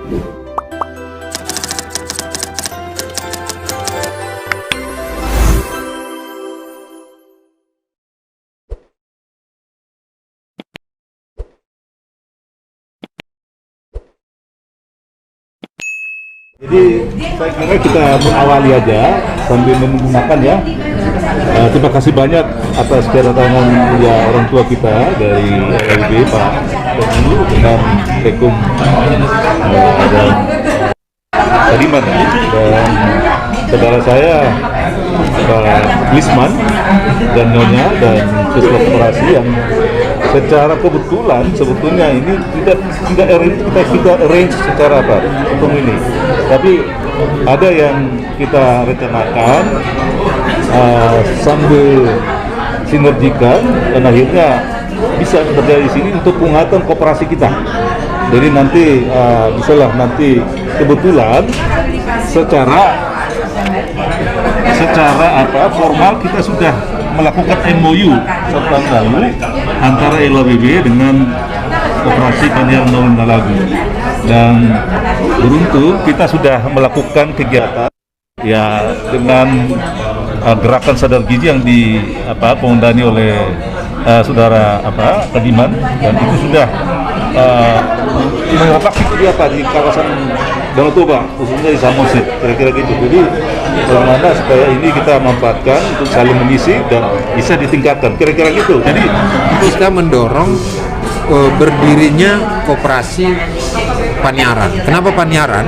Jadi saya kira kita mengawali aja sambil menunggu makan ya. Terima kasih banyak atas kedatangan ya orang tua kita dari LB Pak Tony dengan Rekum dan Kadiman dan saudara saya Pak Lisman dan Nyonya dan Ketua Koperasi yang secara kebetulan sebetulnya ini kita arrange secara apa untuk ini, tapi ada yang kita rencanakan sambil sinergikan dan akhirnya bisa terjadi di sini untuk penguatan koperasi kita. Jadi nanti misalnya nanti kebetulan secara formal kita sudah melakukan MOU serta lalu antara LABB dengan Koperasi Paniaran Naulina Lagu, dan beruntung kita sudah melakukan kegiatan ya dengan gerakan sadar gizi yang pengundani oleh saudara Kadiman, dan itu sudah mengoperasi di kawasan Danau Toba, khususnya di Samosir, kira-kira gitu. Jadi bagaimana supaya ini kita manfaatkan untuk saling mengisi dan bisa ditingkatkan, kira-kira gitu. Jadi kita mendorong berdirinya koperasi Paniaran. Kenapa Paniaran?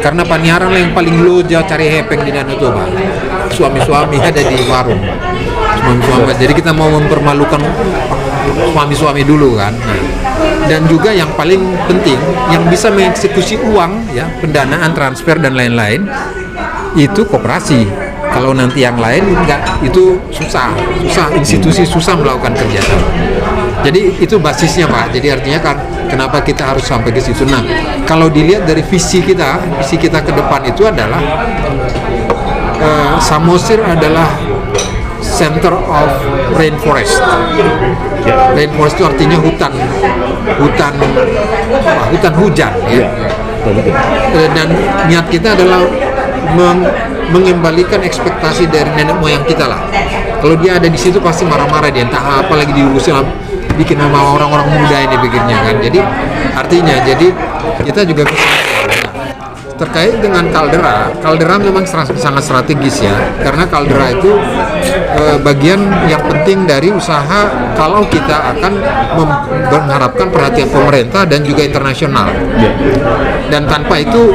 Karena Paniaran lah yang paling loja cari hepeng di Danau Toba. Suami-suami ada di warung. Suami-suami. Jadi kita mau mempermalukan suami-suami dulu kan. Dan juga yang paling penting, yang bisa mengeksekusi uang ya, pendanaan, transfer dan lain-lain, itu koperasi. Kalau nanti yang lain enggak, itu susah institusi susah melakukan kerjasama. Jadi itu basisnya Pak. Jadi artinya kan kenapa kita harus sampai ke situ. Nah, kalau dilihat dari visi kita ke depan itu adalah Samosir adalah center of rainforest. Rainforest itu artinya hutan hujan ya. Dan niat kita adalah mengembalikan ekspektasi dari nenek moyang kita lah. Kalau dia ada di situ pasti marah-marah dia, entah apa lagi diurusin, bikin nama orang-orang muda ini pikirnya kan. Jadi artinya kita juga bisa terkait dengan kaldera memang sangat strategis ya, karena kaldera itu bagian yang penting dari usaha kalau kita akan mengharapkan perhatian pemerintah dan juga internasional. Dan tanpa itu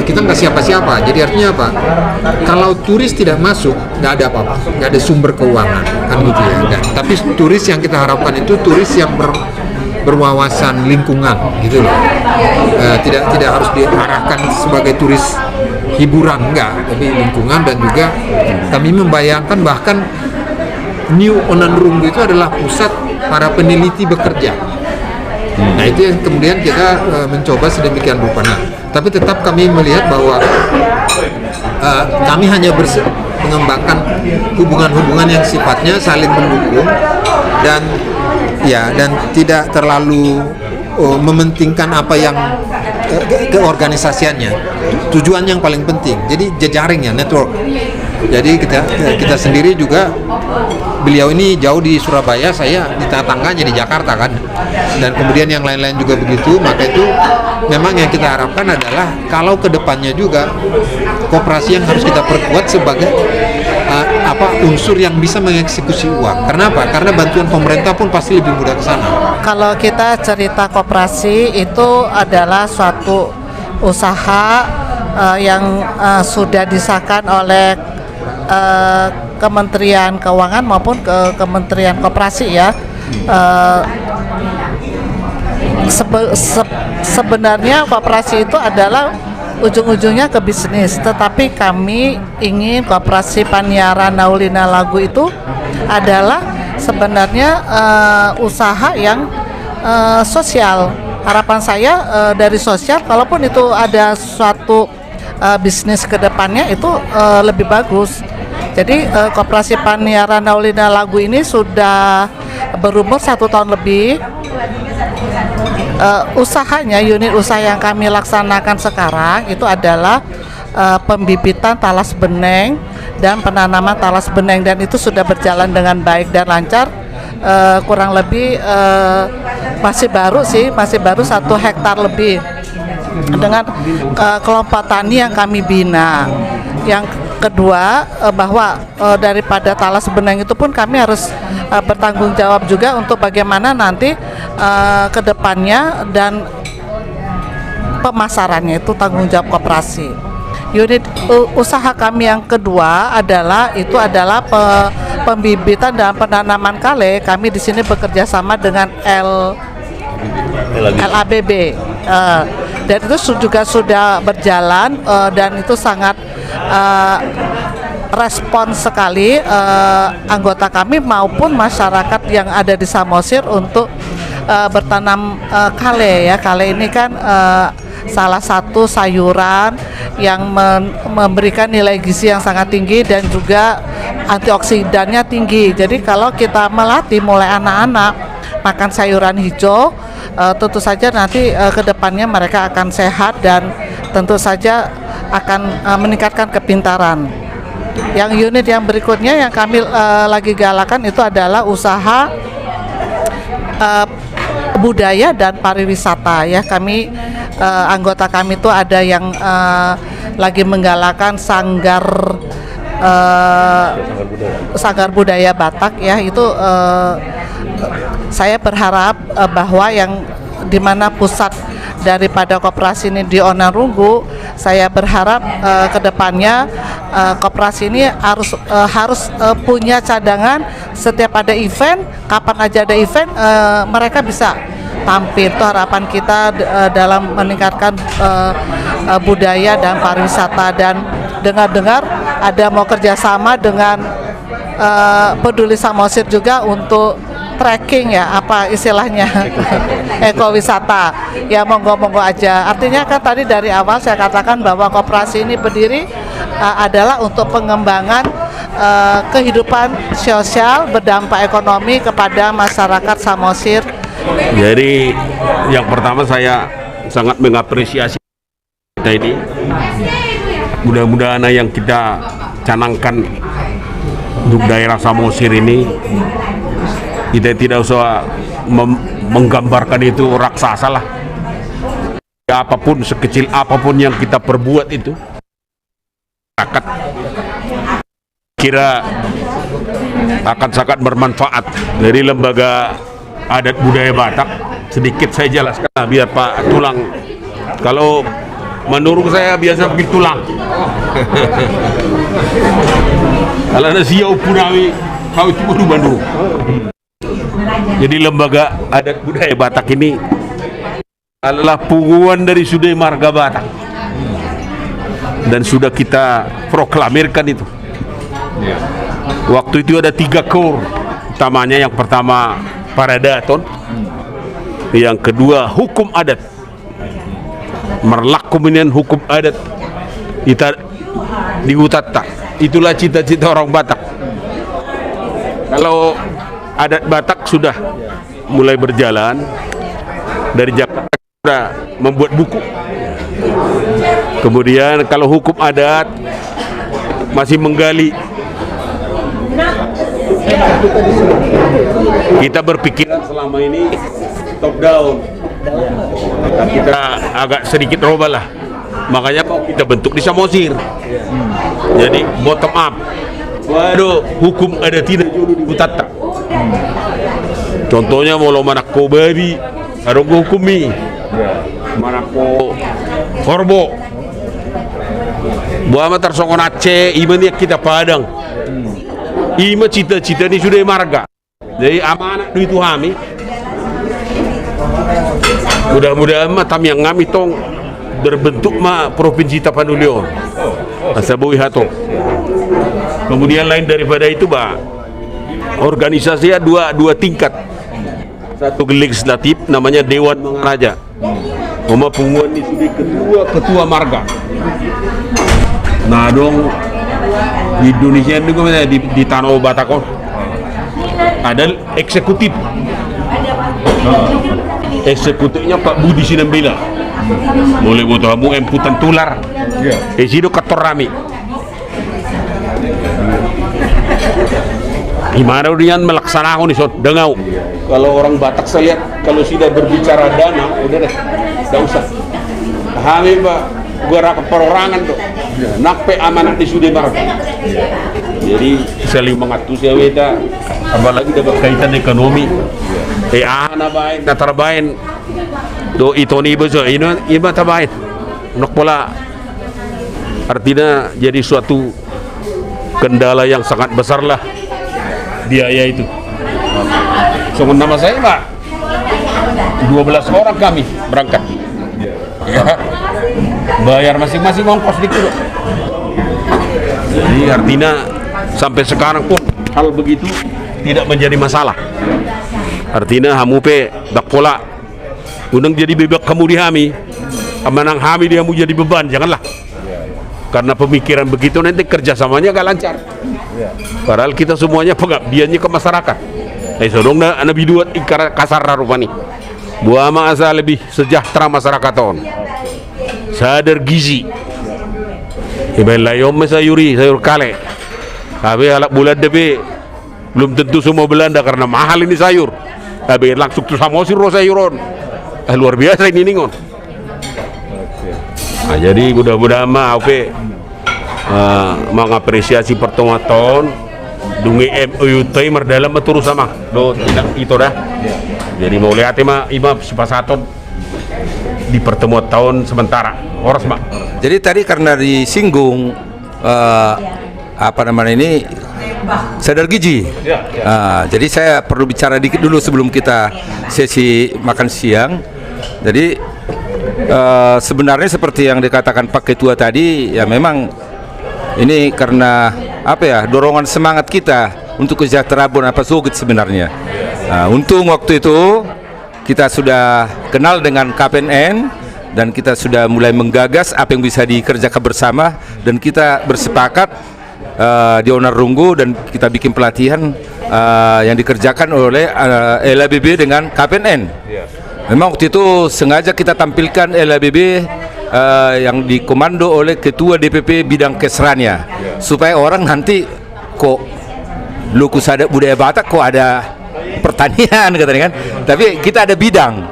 kita nggak siapa-siapa. Jadi artinya apa? Kalau turis tidak masuk, nggak ada apa-apa, nggak ada sumber keuangan kan gitu ya. Tapi turis yang kita harapkan itu turis yang berwawasan lingkungan gitu loh. Tidak harus diarahkan sebagai turis hiburan, enggak, tapi lingkungan. Dan juga kami membayangkan bahkan New Onanrunggu itu adalah pusat para peneliti bekerja. Nah itu yang kemudian kita mencoba sedemikian rupa. Nah, tapi tetap kami melihat bahwa kami hanya mengembangkan hubungan-hubungan yang sifatnya saling mendukung dan tidak terlalu mementingkan apa yang keorganisasiannya. Tujuan yang paling penting. Jadi jejaring ya, network. Jadi kita sendiri juga, beliau ini jauh di Surabaya, saya di tetangganya di Jakarta kan. Dan kemudian yang lain-lain juga begitu. Maka itu memang yang kita harapkan adalah kalau kedepannya juga koperasi yang harus kita perkuat sebagai unsur yang bisa mengeksekusi uang. Karena apa? Karena bantuan pemerintah pun pasti lebih mudah ke sana. Kalau kita cerita koperasi itu adalah suatu usaha yang sudah disahkan oleh Kementerian Keuangan maupun ke Kementerian Koperasi ya. Sebenarnya koperasi itu adalah ujung-ujungnya ke bisnis, tetapi kami ingin Koperasi Paniaran Naulina Lagu itu adalah sebenarnya usaha yang sosial. Harapan saya dari sosial, kalaupun itu ada suatu bisnis ke depannya itu lebih bagus. Jadi Koperasi Paniaran Naulina Lagu ini sudah berumur 1 tahun lebih. usahanya, unit usaha yang kami laksanakan sekarang itu adalah pembibitan talas beneng dan penanaman talas beneng, dan itu sudah berjalan dengan baik dan lancar. Kurang lebih masih baru 1 hektar lebih dengan kelompok tani yang kami bina. Yang kedua, bahwa daripada talas beneng itu pun kami harus bertanggung jawab juga untuk bagaimana nanti ke depannya, dan pemasarannya itu tanggung jawab koperasi. Unit usaha kami yang kedua adalah pembibitan dan penanaman kale. Kami di sini bekerja sama dengan LABB, dan itu juga sudah berjalan, dan itu sangat respons sekali anggota kami maupun masyarakat yang ada di Samosir untuk bertanam kale ya. Kale ini kan salah satu sayuran yang memberikan nilai gizi yang sangat tinggi dan juga antioksidannya tinggi. Jadi kalau kita melatih mulai anak-anak makan sayuran hijau, tentu saja nanti ke depannya mereka akan sehat dan tentu saja akan meningkatkan kepintaran. Yang unit yang berikutnya yang kami lagi galakan itu adalah usaha budaya dan pariwisata ya. Kami anggota kami itu ada yang lagi menggalakkan sanggar budaya Batak ya. Itu saya berharap bahwa yang dimana pusat daripada koperasi ini di Onarunggu, saya berharap kedepannya koperasi ini harus punya cadangan. Setiap ada event, kapan aja ada event, mereka bisa tampil. Itu harapan kita dalam meningkatkan budaya dan pariwisata. Dan dengar-dengar ada mau kerjasama dengan Peduli Samosir juga untuk trekking ya, apa istilahnya, ekowisata ya. Monggo-monggo aja. Artinya kan tadi dari awal saya katakan bahwa koperasi ini berdiri adalah untuk pengembangan kehidupan sosial berdampak ekonomi kepada masyarakat Samosir. Jadi yang pertama saya sangat mengapresiasi kita ini. Mudah-mudahan yang kita canangkan untuk daerah Samosir ini, kita tidak usah menggambarkan itu raksasa lah. Apapun, sekecil apapun yang kita perbuat itu, masyarakat kira akan sangat bermanfaat. Dari lembaga adat budaya Batak, sedikit saya jelaskan lah, biar Pak Tulang, kalau menurut saya biasa pakai tulang. Kalau ada siau punawi, kau itu baru Bandung. Jadi lembaga adat budaya Batak ini adalah punguan dari Sudai Marga Batak, dan sudah kita proklamirkan itu. Waktu itu ada 3 kor utamanya. Yang pertama Paradaton, yang kedua hukum adat, merlaku kemudian hukum adat kita di Utata. Itulah cita-cita orang Batak. Kalau adat Batak sudah mulai berjalan dari Jakarta, sudah membuat buku. Kemudian kalau hukum adat masih menggali. Kita berpikiran selama ini top down, kita agak sedikit robah lah. Makanya kita bentuk di Samosir. Jadi bottom up. Waduh, hukum ada tidak dulu di Utata. Contohnya mau manako babi, harus hukumi. Manako korbo. Buama tersongon Aceh, iman kita Padang. Ima cita-cita ini sudah marga. Jadi amanah duit kami. Mudah-mudahan matam yang kami tong berbentuk provinsi Tapanulio. Asabowi hato. Kemudian lain daripada itu organisasinya dua tingkat. Satu legislatif namanya Dewan Mangaraja. Punguan ini sudah ketua marga. Nah dong, di Indonesia itu di Tanah Batakon ada eksekutif. eksekutifnya Pak Budi Sinambela. Mulai butuh kamu emputan tular. Sido kator rami. Gimana Rian melaksanakan nih sot dengau. Kalau orang Batak saya lihat kalau sudah berbicara dana, udah deh, tidak usah. Kami Pak, gua raka perorangan tuh. Nakpe amanat di Sude Marga. Jadi saling mengatur saya weda, apalagi dapat kaitan ekonomi. Ana bain, natar bain. Do itu nih bezo, ini tabain. Nok pola. Artinya jadi suatu kendala yang sangat besar lah biaya itu. Sebut nama saya Pak, 12 orang kami berangkat. Ya, bayar masing-masing ongkos dikit. Jadi artinya sampai sekarang pun hal begitu tidak menjadi masalah. Artinya hamupe dak pola undang jadi bebek kamu di hami, amanang hami dia mau jadi beban, janganlah. Karena pemikiran begitu nanti kerjasamanya gak lancar. Padahal kita semuanya pengabdiannya ke masyarakat. Sodong na anabi duat ikar kasar rupani. Buama asa lebih sejahtera masyarakat on. Sadar gizi. Ibail layom sayur kale. Tapi alak bulan debe belum tentu semua Belanda karena mahal ini sayur. Tapi langsung tuh sama sayuron. Luar biasa ini ningon. Nah, jadi mudah-mudahan mengapresiasi pertemuan tahun dungi MUT merdalam betul sama do tidak itu dah. Jadi mau lihat ima sepasaton di pertemuan tahun sementara horas mak. Jadi tadi karena disinggung apa namanya ini sadar gizi. Jadi saya perlu bicara dikit dulu sebelum kita sesi makan siang. Jadi sebenarnya seperti yang dikatakan Pak Ketua tadi, ya memang ini karena apa ya, dorongan semangat kita untuk kesejahteraan apa sugit sebenarnya. Untung waktu itu kita sudah kenal dengan KPNN dan kita sudah mulai menggagas apa yang bisa dikerjakan bersama, dan kita bersepakat di Onarrunggu dan kita bikin pelatihan yang dikerjakan oleh LABB dengan KPNN. Memang waktu itu sengaja kita tampilkan LABB yang dikomando oleh Ketua DPP bidang Kesranya, supaya orang nanti kok lukus ada budaya Batak, kok ada pertanian katanya kan, tapi kita ada bidang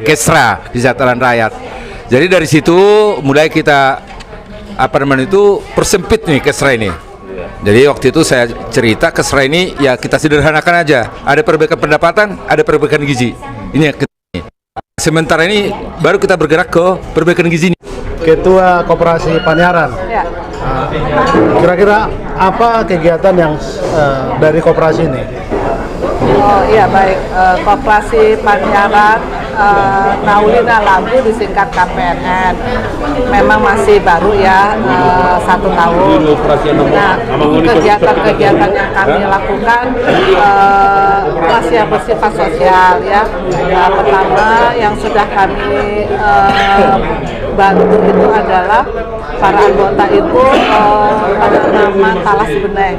Kesra, kesejahteraan rakyat. Jadi dari situ mulai kita apa namanya itu persempit nih Kesra ini. Jadi waktu itu saya cerita Kesra ini ya kita sederhanakan aja, ada perbaikan pendapatan, ada perbaikan gizi. Ini yang sementara ini baru kita bergerak ke perbaikan gizi. Ketua Koperasi Panyaran. Ya. Kira-kira apa kegiatan yang dari koperasi ini? Oh iya baik, Koperasi Panyaran Naulina Lagu disingkat KPNN memang masih baru ya, 1 tahun. Nah, kegiatan-kegiatan yang kami lakukan masih yang bersifat sosial ya. Pertama yang sudah kami bantu itu adalah para anggota itu pada nama Talas Beneng,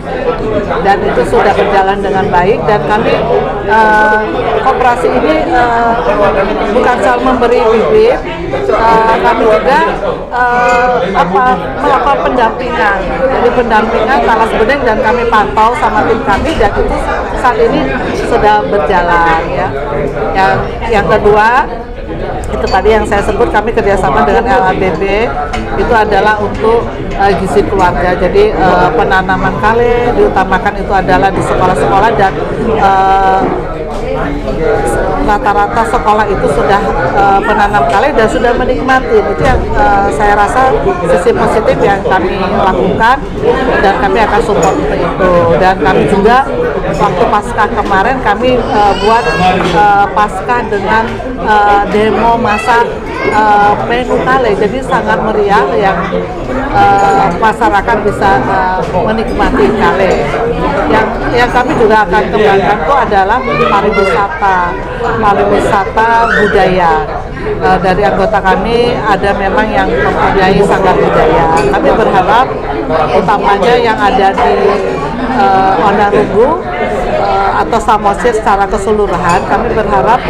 dan itu sudah berjalan dengan baik, dan kami koperasi ini bukan soal memberi bibit, kami juga melakukan pendampingan. Jadi pendampingan Talas Beneng dan kami pantau sama tim kami, dan itu saat ini sudah berjalan ya. Yang kedua itu tadi yang saya sebut, kami kerjasama dengan LABB itu adalah untuk gizi keluarga. Jadi penanaman kale diutamakan itu adalah di sekolah-sekolah, dan rata-rata sekolah itu sudah menanam kale dan sudah menikmati. Itu yang saya rasa sisi positif yang kami lakukan, dan kami akan support untuk itu. Dan kami juga waktu Paskah kemarin kami buat Paskah dengan demo masak menu kale, jadi sangat meriah yang masyarakat bisa menikmati kale. Yang kami juga akan kembangkan itu adalah pariwisata budaya. Dari anggota kami ada memang yang mempunyai sanggar budaya. Kami berharap utamanya yang ada di Onarrunggu atau Samosir secara keseluruhan, kami berharap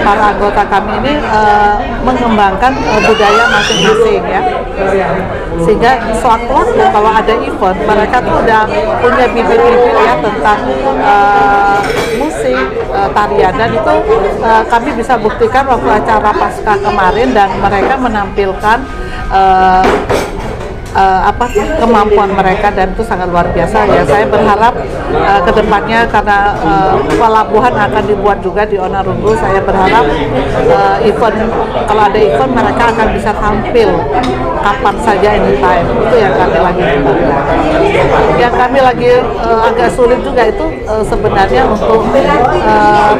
para anggota kami ini mengembangkan budaya masing-masing ya, sehingga sewaktu-waktu kalau ada event mereka tuh udah punya bibit-bibit ya tentang musik, tarian, dan itu kami bisa buktikan waktu acara Paskah kemarin, dan mereka menampilkan kemampuan mereka, dan itu sangat luar biasa ya. Saya berharap kedepannya, karena pelabuhan akan dibuat juga di Onarungu, saya berharap kalau ada event mereka akan bisa tampil kapan saja, anytime. Itu yang kami lagi lakukan. Yang kami lagi agak sulit juga itu sebenarnya untuk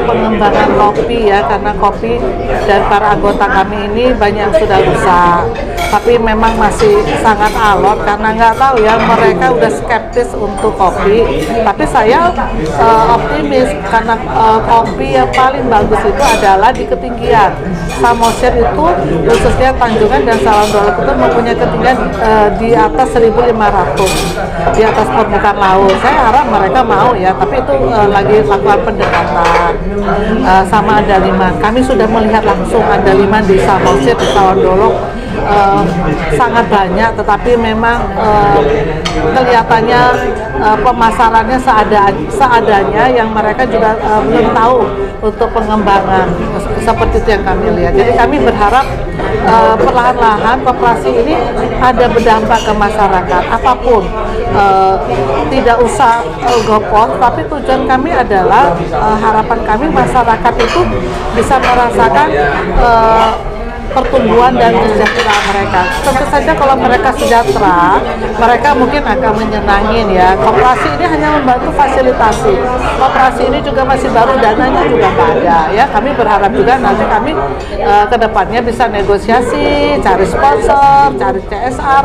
pengembangan kopi ya, karena kopi dan para anggota kami ini banyak yang sudah rusak, tapi memang masih sangat alot, karena nggak tahu ya, mereka udah skeptis untuk kopi. Tapi saya optimis, karena kopi yang paling bagus itu adalah di ketinggian. Samosir itu khususnya Tanjungan dan Sawandolok itu mempunyai ketinggian di atas 1.500 di atas permukaan laut. Saya harap mereka mau ya, tapi itu lagi lakukan pendekatan sama andaliman. Kami sudah melihat langsung andaliman di Samosir, di Sawandolok sangat banyak, tetapi memang kelihatannya pemasarannya seadanya, yang mereka juga belum tahu untuk pengembangan seperti itu yang kami lihat. Jadi kami berharap perlahan-lahan koperasi ini ada berdampak ke masyarakat, apapun tidak usah gopos, tapi tujuan kami adalah harapan kami masyarakat itu bisa merasakan pertumbuhan dan kesejahteraan mereka. Tentu saja kalau mereka sejahtera, mereka mungkin akan menyenangin ya. Koperasi ini hanya membantu fasilitasi. Koperasi ini juga masih baru, dananya juga nggak ada ya. Kami berharap juga nanti kami ke depannya bisa negosiasi, cari sponsor, cari CSR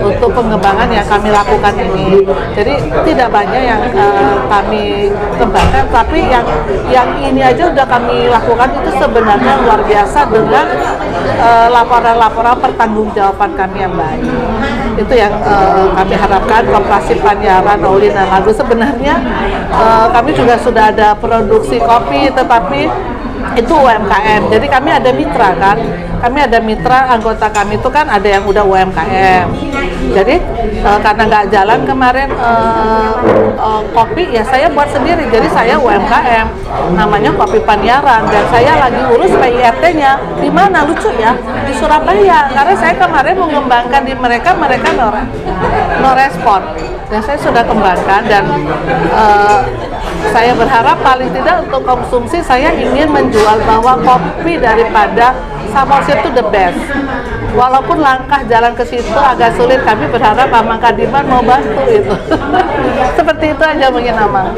untuk pengembangan yang kami lakukan ini. Jadi tidak banyak yang kami kembangkan, tapi yang ini aja udah kami lakukan itu sebenarnya luar biasa dengan laporan-laporan pertanggungjawaban kami yang baik. Itu yang kami harapkan. Koperasi Panyaran Naulina Lagu sebenarnya kami juga sudah ada produksi kopi, tetapi itu UMKM. Jadi kami ada mitra kan. Kami ada mitra, anggota kami itu kan ada yang udah UMKM. Jadi karena nggak jalan kemarin kopi, ya saya buat sendiri. Jadi saya UMKM, namanya Kopi Panyaran, dan saya lagi urus PIRT-nya. Di mana? Lucu ya, di Surabaya. Karena saya kemarin mengembangkan di mereka no respon. Dan saya sudah kembangkan, dan saya berharap paling tidak untuk konsumsi saya ingin menjual bahwa kopi daripada Samosir itu the best. Walaupun langkah jalan ke situ agak sulit, kami berharap Amang Kadiman mau bantu itu. Seperti itu aja mungkin Amang.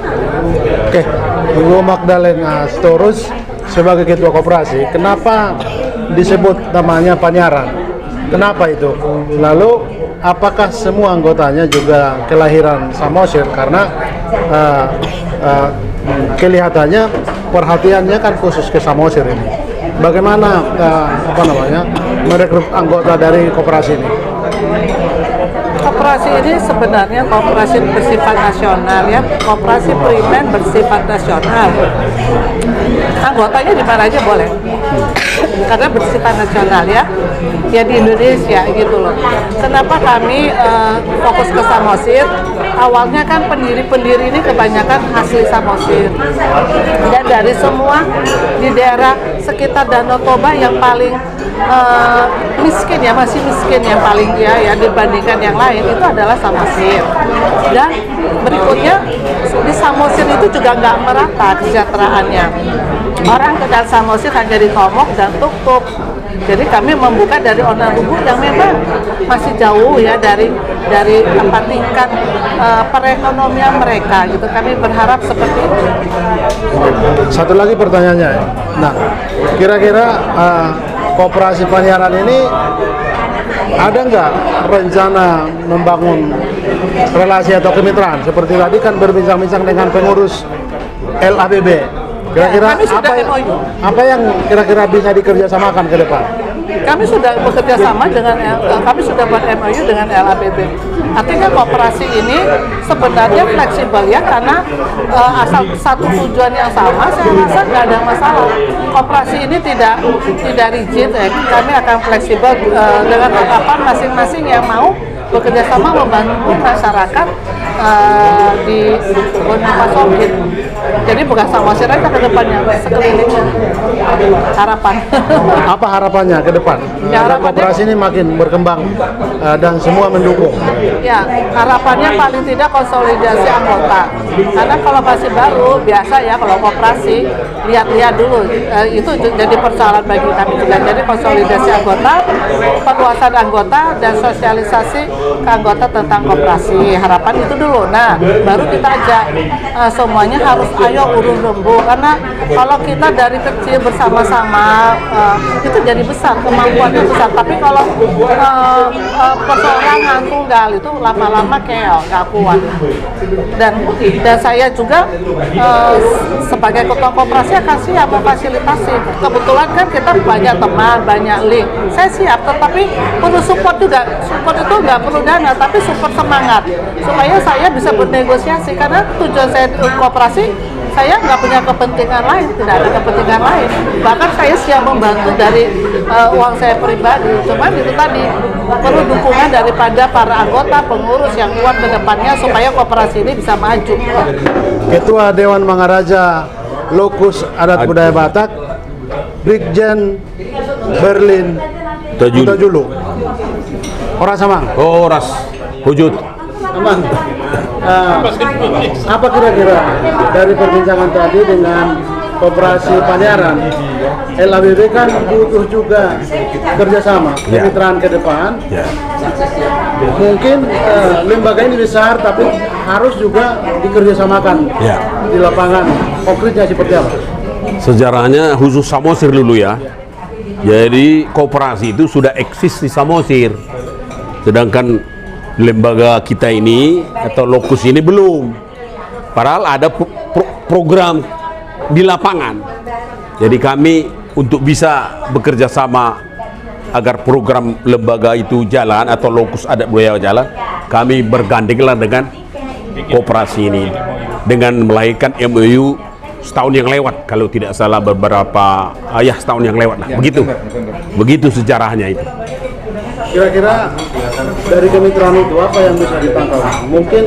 Oke, Bu Magdalena Sitorus sebagai ketua koperasi, kenapa disebut namanya Panyaran? Kenapa itu? Lalu apakah semua anggotanya juga kelahiran Samosir? Karena kelihatannya perhatiannya kan khusus ke Samosir ini. Bagaimana merekrut anggota dari koperasi ini? Koperasi ini sebenarnya koperasi bersifat nasional ya, koperasi primer bersifat nasional. Anggotanya di mana aja boleh, karena bersifat nasional ya di Indonesia gitu loh. Kenapa kami fokus ke Samosir? Awalnya kan pendiri-pendiri ini kebanyakan asli Samosir, dan dari semua di daerah sekitar Danau Toba yang paling miskin ya, masih miskin yang paling ya dibandingkan yang lain itu adalah Samosir. Dan berikutnya di Samosir itu juga nggak merata kesejahteraannya. Orang kenal Samosir hanya di Tomok dan Tuk-Tuk. Jadi kami membuka dari Onarungu yang memang masih jauh ya dari tempat tingkat perekonomian mereka gitu. Kami berharap seperti itu. Satu lagi pertanyaannya, nah kira-kira koperasi Panyaran ini ada nggak rencana membangun relasi atau kemitraan? Seperti tadi kan berbincang-bincang dengan pengurus LABB. Kira-kira apa yang kira-kira bisa dikerjasamakan ke depan? kami sudah bekerja sama dengan kami sudah buat MOU dengan LABB. Artinya koperasi ini sebenarnya fleksibel ya, karena asal satu tujuan yang sama, saya rasa nggak ada masalah. Koperasi ini tidak rigid, kami akan fleksibel dengan apa masing-masing yang mau bekerja sama membantu masyarakat di Bondowoso. Jadi bukan Samosir aja ke depannya, sekelilingnya. Harapan. Apa harapannya ke depan? Ya, Agar koperasi ini makin berkembang dan semua mendukung. Ya, harapannya paling tidak konsolidasi anggota. Karena kalau masih baru, biasa ya kalau koperasi, lihat-lihat dulu. Itu jadi persoalan bagi kami juga. Jadi konsolidasi anggota, perluasan anggota, dan sosialisasi ke anggota tentang koperasi. Harapan itu dulu. Nah, baru kita ajak semuanya harus ayo urun rembu. Karena kalau kita dari kecil bersama-sama, itu jadi besar, kemampuannya besar. Tapi kalau perseorangan tunggal itu lama-lama keol, nggak kuat. Dan saya juga sebagai ketua koperasi akan siap memfasilitasi. Kebetulan kan kita banyak teman, banyak link. Saya siap, tetapi perlu support juga. Support itu nggak perlu dana, tapi support semangat supaya saya bisa bernegosiasi. Karena tujuan saya koperasi, saya nggak punya kepentingan lain, tidak ada kepentingan lain. Bahkan saya siap membantu dari uang saya pribadi. Cuman itu tadi perlu dukungan daripada para anggota pengurus yang kuat ke depannya supaya koperasi ini bisa maju. Ketua Dewan Mangaraja Lokus Adat Budaya Batak, Brigjen Berlin Huta-Julu. Orang Samang. Oh, ras wujud. Aman. Apa kira-kira dari perbincangan tadi dengan Koperasi Panyaran, LABB kan butuh juga kerjasama, kemitraan ke depan. Ya. Mungkin lembaga ini besar, tapi harus juga dikerjasamakan di lapangan. Konkretnya seperti apa? Sejarahnya khusus Samosir dulu ya. Jadi koperasi itu sudah eksis di Samosir. Sedangkan lembaga kita ini atau lokus ini belum. Padahal ada program di lapangan. Jadi kami untuk bisa bekerja sama agar program lembaga itu jalan atau lokus adat budaya jalan, kami bergandenglah dengan koperasi ini dengan melahirkan MOU setahun yang lewat, kalau tidak salah beberapa setahun yang lewat lah. Begitu sejarahnya itu. Kira-kira dari kemitraan itu apa yang bisa dipantau? Mungkin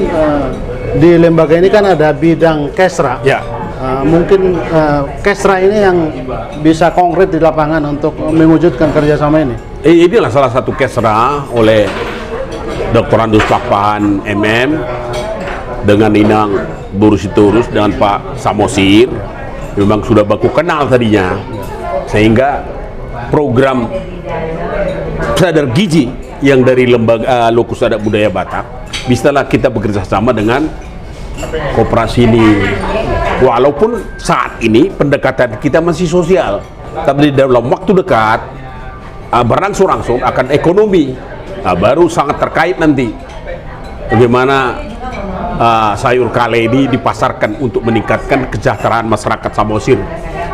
di lembaga ini kan ada bidang kesra. Ya. Mungkin kesra ini yang bisa konkret di lapangan untuk mewujudkan kerjasama ini. Inilah salah satu kesra oleh Dr. Andus Pakpahan MM dengan Inang Burusiturus dengan Pak Samosir. Memang sudah baku kenal tadinya, sehingga program Sadar Gizi yang dari lembaga Lokus Adat Budaya Batak bisalah kita bekerja sama dengan koperasi ini. Walaupun saat ini pendekatan kita masih sosial, tapi dalam waktu dekat berangsur-angsur akan ekonomi. Baru sangat terkait nanti bagaimana sayur kale ini dipasarkan untuk meningkatkan kesejahteraan masyarakat Samosir.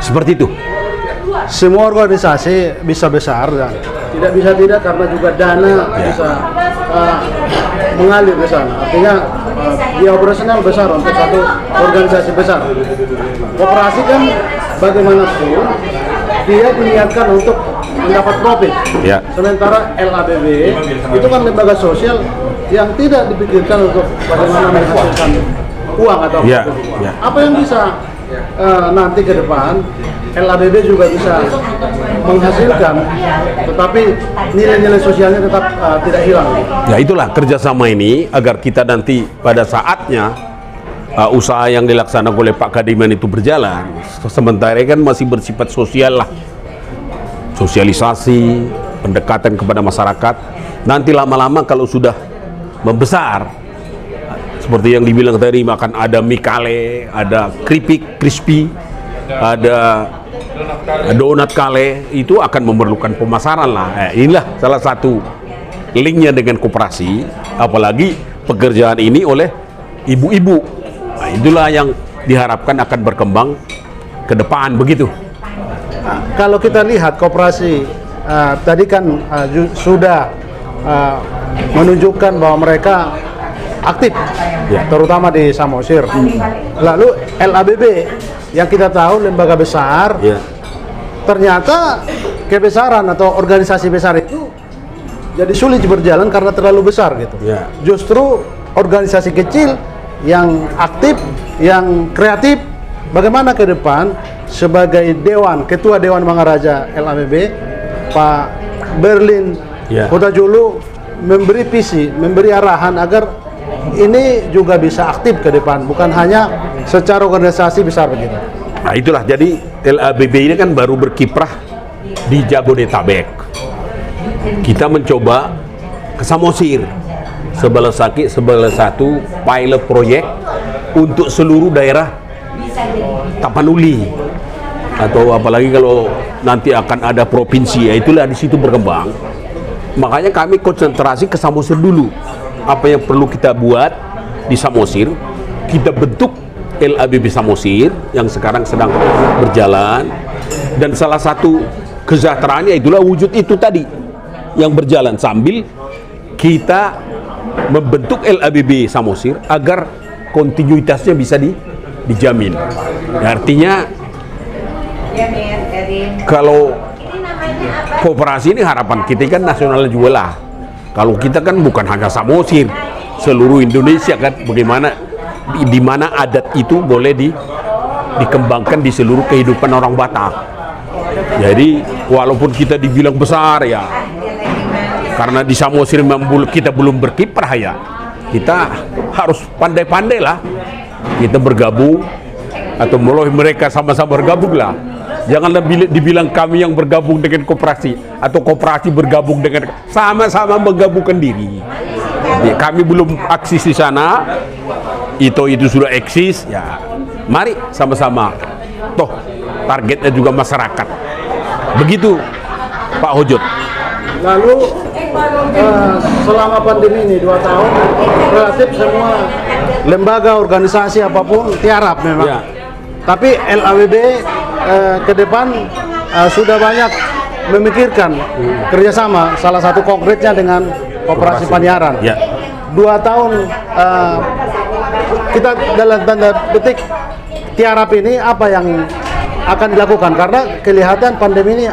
Seperti itu. Semua organisasi bisa besar dan tidak bisa tidak karena juga dana bisa mengalir ke sana. Artinya biaya operasional besar untuk satu organisasi besar. Koperasi kan bagaimanapun dia diniatkan untuk mendapat profit. Sementara LABB itu kan lembaga sosial yang tidak dipikirkan untuk bagaimana menghasilkan uang atau apa yang bisa nanti ke depan LABB juga bisa menghasilkan, tetapi nilai-nilai sosialnya tetap tidak hilang. Ya, itulah kerjasama ini agar kita nanti pada saatnya usaha yang dilaksanakan oleh Pak Kadiman itu berjalan. Sementara kan masih bersifat sosial lah, sosialisasi, pendekatan kepada masyarakat. Nanti lama-lama kalau sudah membesar, seperti yang dibilang tadi, makan ada mie kale, ada keripik crispy, ada donat kale, itu akan memerlukan pemasaran lah. Inilah salah satu linknya dengan koperasi, apalagi pekerjaan ini oleh ibu-ibu. Itulah yang diharapkan akan berkembang ke depan begitu. Kalau kita lihat koperasi tadi kan sudah menunjukkan bahwa mereka aktif, terutama di Samosir. Lalu LABB yang kita tahu lembaga besar, ternyata kebesaran atau organisasi besar itu jadi sulit berjalan karena terlalu besar gitu. Justru organisasi kecil yang aktif, yang kreatif, bagaimana ke depan sebagai Ketua Dewan Mangaraja LABB, Pak Berlin Kota Julu memberi visi, memberi arahan agar ini juga bisa aktif ke depan, bukan hanya secara organisasi besar begitu. Nah itulah, jadi LABB ini kan baru berkiprah di Jabodetabek. Kita mencoba ke Samosir sebagai satu pilot proyek untuk seluruh daerah Tapanuli, atau apalagi kalau nanti akan ada provinsi, ya itulah di situ berkembang. Makanya kami konsentrasi ke Samosir dulu. Apa yang perlu kita buat di Samosir, kita bentuk LABB Samosir yang sekarang sedang berjalan, dan salah satu kesejahteraannya itulah wujud itu tadi yang berjalan sambil kita membentuk LABB Samosir agar kontinuitasnya bisa dijamin. Artinya kalau kooperasi ini harapan kita kan nasional juga lah. Kalau kita kan bukan hanya Samosir, seluruh Indonesia kan, bagaimana di mana adat itu boleh dikembangkan di seluruh kehidupan orang Batak. Jadi walaupun kita dibilang besar ya, karena di Samosir kita belum berkiprah ya, kita harus pandai-pandai lah. Kita bergabung atau mulai mereka sama-sama bergabung lah. Janganlah dibilang kami yang bergabung dengan koperasi atau koperasi bergabung dengan, sama-sama menggabungkan diri. Ya, kami belum aksis di sana, itu sudah eksis ya. Mari sama-sama. Toh targetnya juga masyarakat. Begitu Pak Hojot. Lalu selama pandemi ini 2 tahun, relatif semua lembaga organisasi apapun tiarap memang. Ya. Tapi LABB ke depan sudah banyak memikirkan kerjasama, salah satu konkretnya dengan Koperasi Panyaran. 2 tahun kita dalam tanda petik tiarap ini apa yang akan dilakukan, karena kelihatan pandemi ini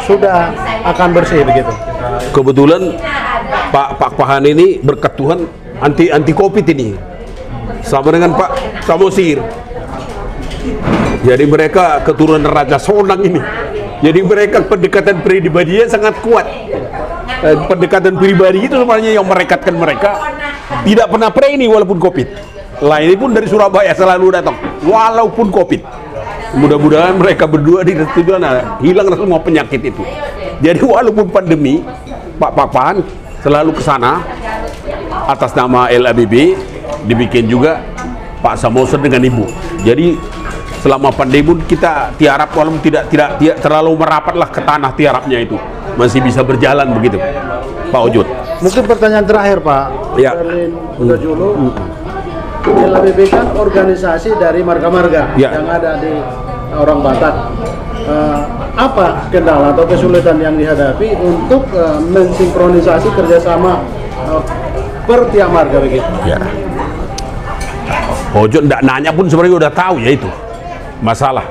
sudah akan bersih begitu. Kebetulan Pak Pahan ini berkat Tuhan anti Covid ini sama dengan Pak Samosir. Jadi mereka keturunan Raja Sonang ini. Jadi mereka pendekatan pribadinya sangat kuat. Pendekatan pribadi itu sebenarnya yang merekatkan mereka tidak pernah ini walaupun Covid. Lah ini pun dari Surabaya selalu datang walaupun Covid. Mudah-mudahan mereka berdua di tujuan hilang semua penyakit itu. Jadi walaupun pandemi, Pak Papan selalu ke sana atas nama LABB, dibikin juga Pak Samosir dengan Ibu. Jadi selama pandemi kita tiarap walaupun tidak terlalu merapatlah ke tanah tiarapnya itu masih bisa berjalan begitu, Pak Ojot. Mungkin pertanyaan terakhir Pak. Ya. Berlin Kota Julu. LABB kan organisasi dari marga-marga yang ada di orang Batak. Apa kendala atau kesulitan yang dihadapi untuk mensinkronisasi kerjasama per tiap marga begitu? Ya. Ojot nggak nanya pun sebenarnya udah tahu ya itu masalah.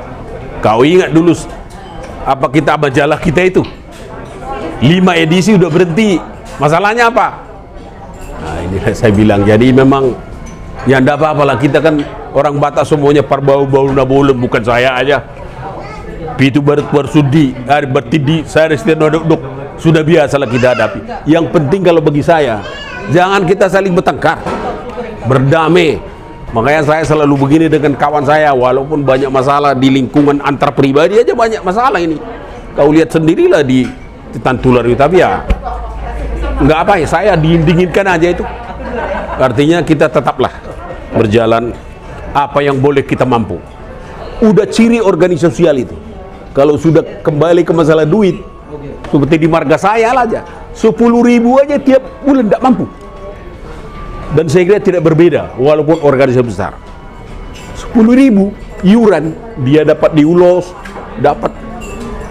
Kau ingat dulu apa kita majalah kita itu 5 edisi udah berhenti. Masalahnya apa? Nah ini saya bilang, jadi memang ya enggak apa-apa lah, kita kan orang Batak semuanya parbau-bau nabolem, bukan saya aja. Pitu barat sudi, hari bertidi, saya resident duduk, sudah biasa lah kita hadapi. Yang penting kalau bagi saya, jangan kita saling bertengkar, berdamai. Makanya saya selalu begini dengan kawan saya, walaupun banyak masalah di lingkungan antar pribadi aja banyak masalah ini. Kau lihat sendirilah di Tantular itu, tapi ya nggak apa ya, saya dinginkan aja itu. Artinya kita tetaplah berjalan apa yang boleh kita mampu. Udah ciri organisasi sosial itu. Kalau sudah kembali ke masalah duit, seperti di marga saya aja, 10.000 aja tiap bulan tidak mampu. Dan saya kira tidak berbeda, walaupun organisasi besar. 10.000 iuran dia dapat diulos, dapat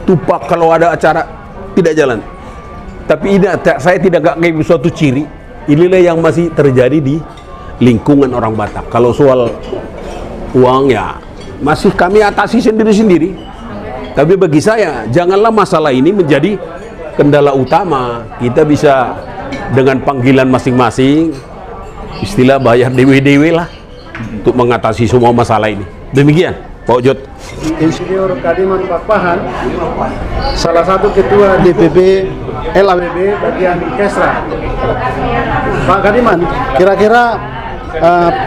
tupak kalau ada acara. tidak jalan. Tapi ini saya tidak kayak suatu ciri. Inilah yang masih terjadi di lingkungan orang Batak. Kalau soal uang ya masih kami atasi sendiri-sendiri. Tapi bagi saya janganlah masalah ini menjadi kendala utama. Kita bisa dengan panggilan masing-masing, istilah bayar dewe-dewe lah untuk mengatasi semua masalah ini. Demikian Pak Ojot. Insinyur Kadiman Pakpahan, salah satu ketua DPP LABB bagian Kesra. Pak Kadiman, kira-kira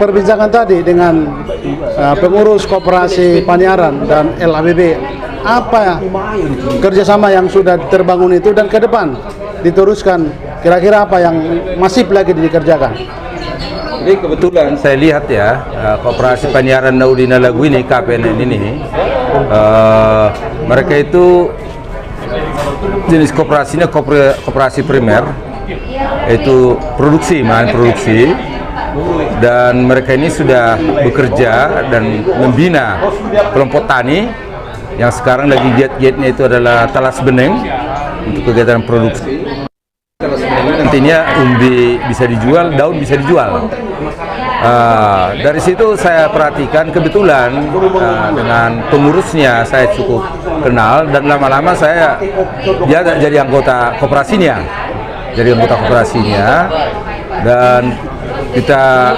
perbincangan tadi dengan pengurus Koperasi Panyaran dan LABB, apa kerjasama yang sudah terbangun itu dan ke depan diteruskan, kira-kira apa yang masif lagi dikerjakan? Jadi kebetulan saya lihat ya, Koperasi Panyaran Naulina Lagu ini, KPNN ini, mereka itu jenis koperasinya koperasi primer, yaitu produksi, dan mereka ini sudah bekerja dan membina kelompok tani yang sekarang lagi giat-giatnya itu adalah talas beneng untuk kegiatan produksi. Nantinya umbi bisa dijual, daun bisa dijual. Dari situ saya perhatikan, kebetulan dengan pengurusnya saya cukup kenal, dan lama-lama dia jadi anggota koperasinya, dan kita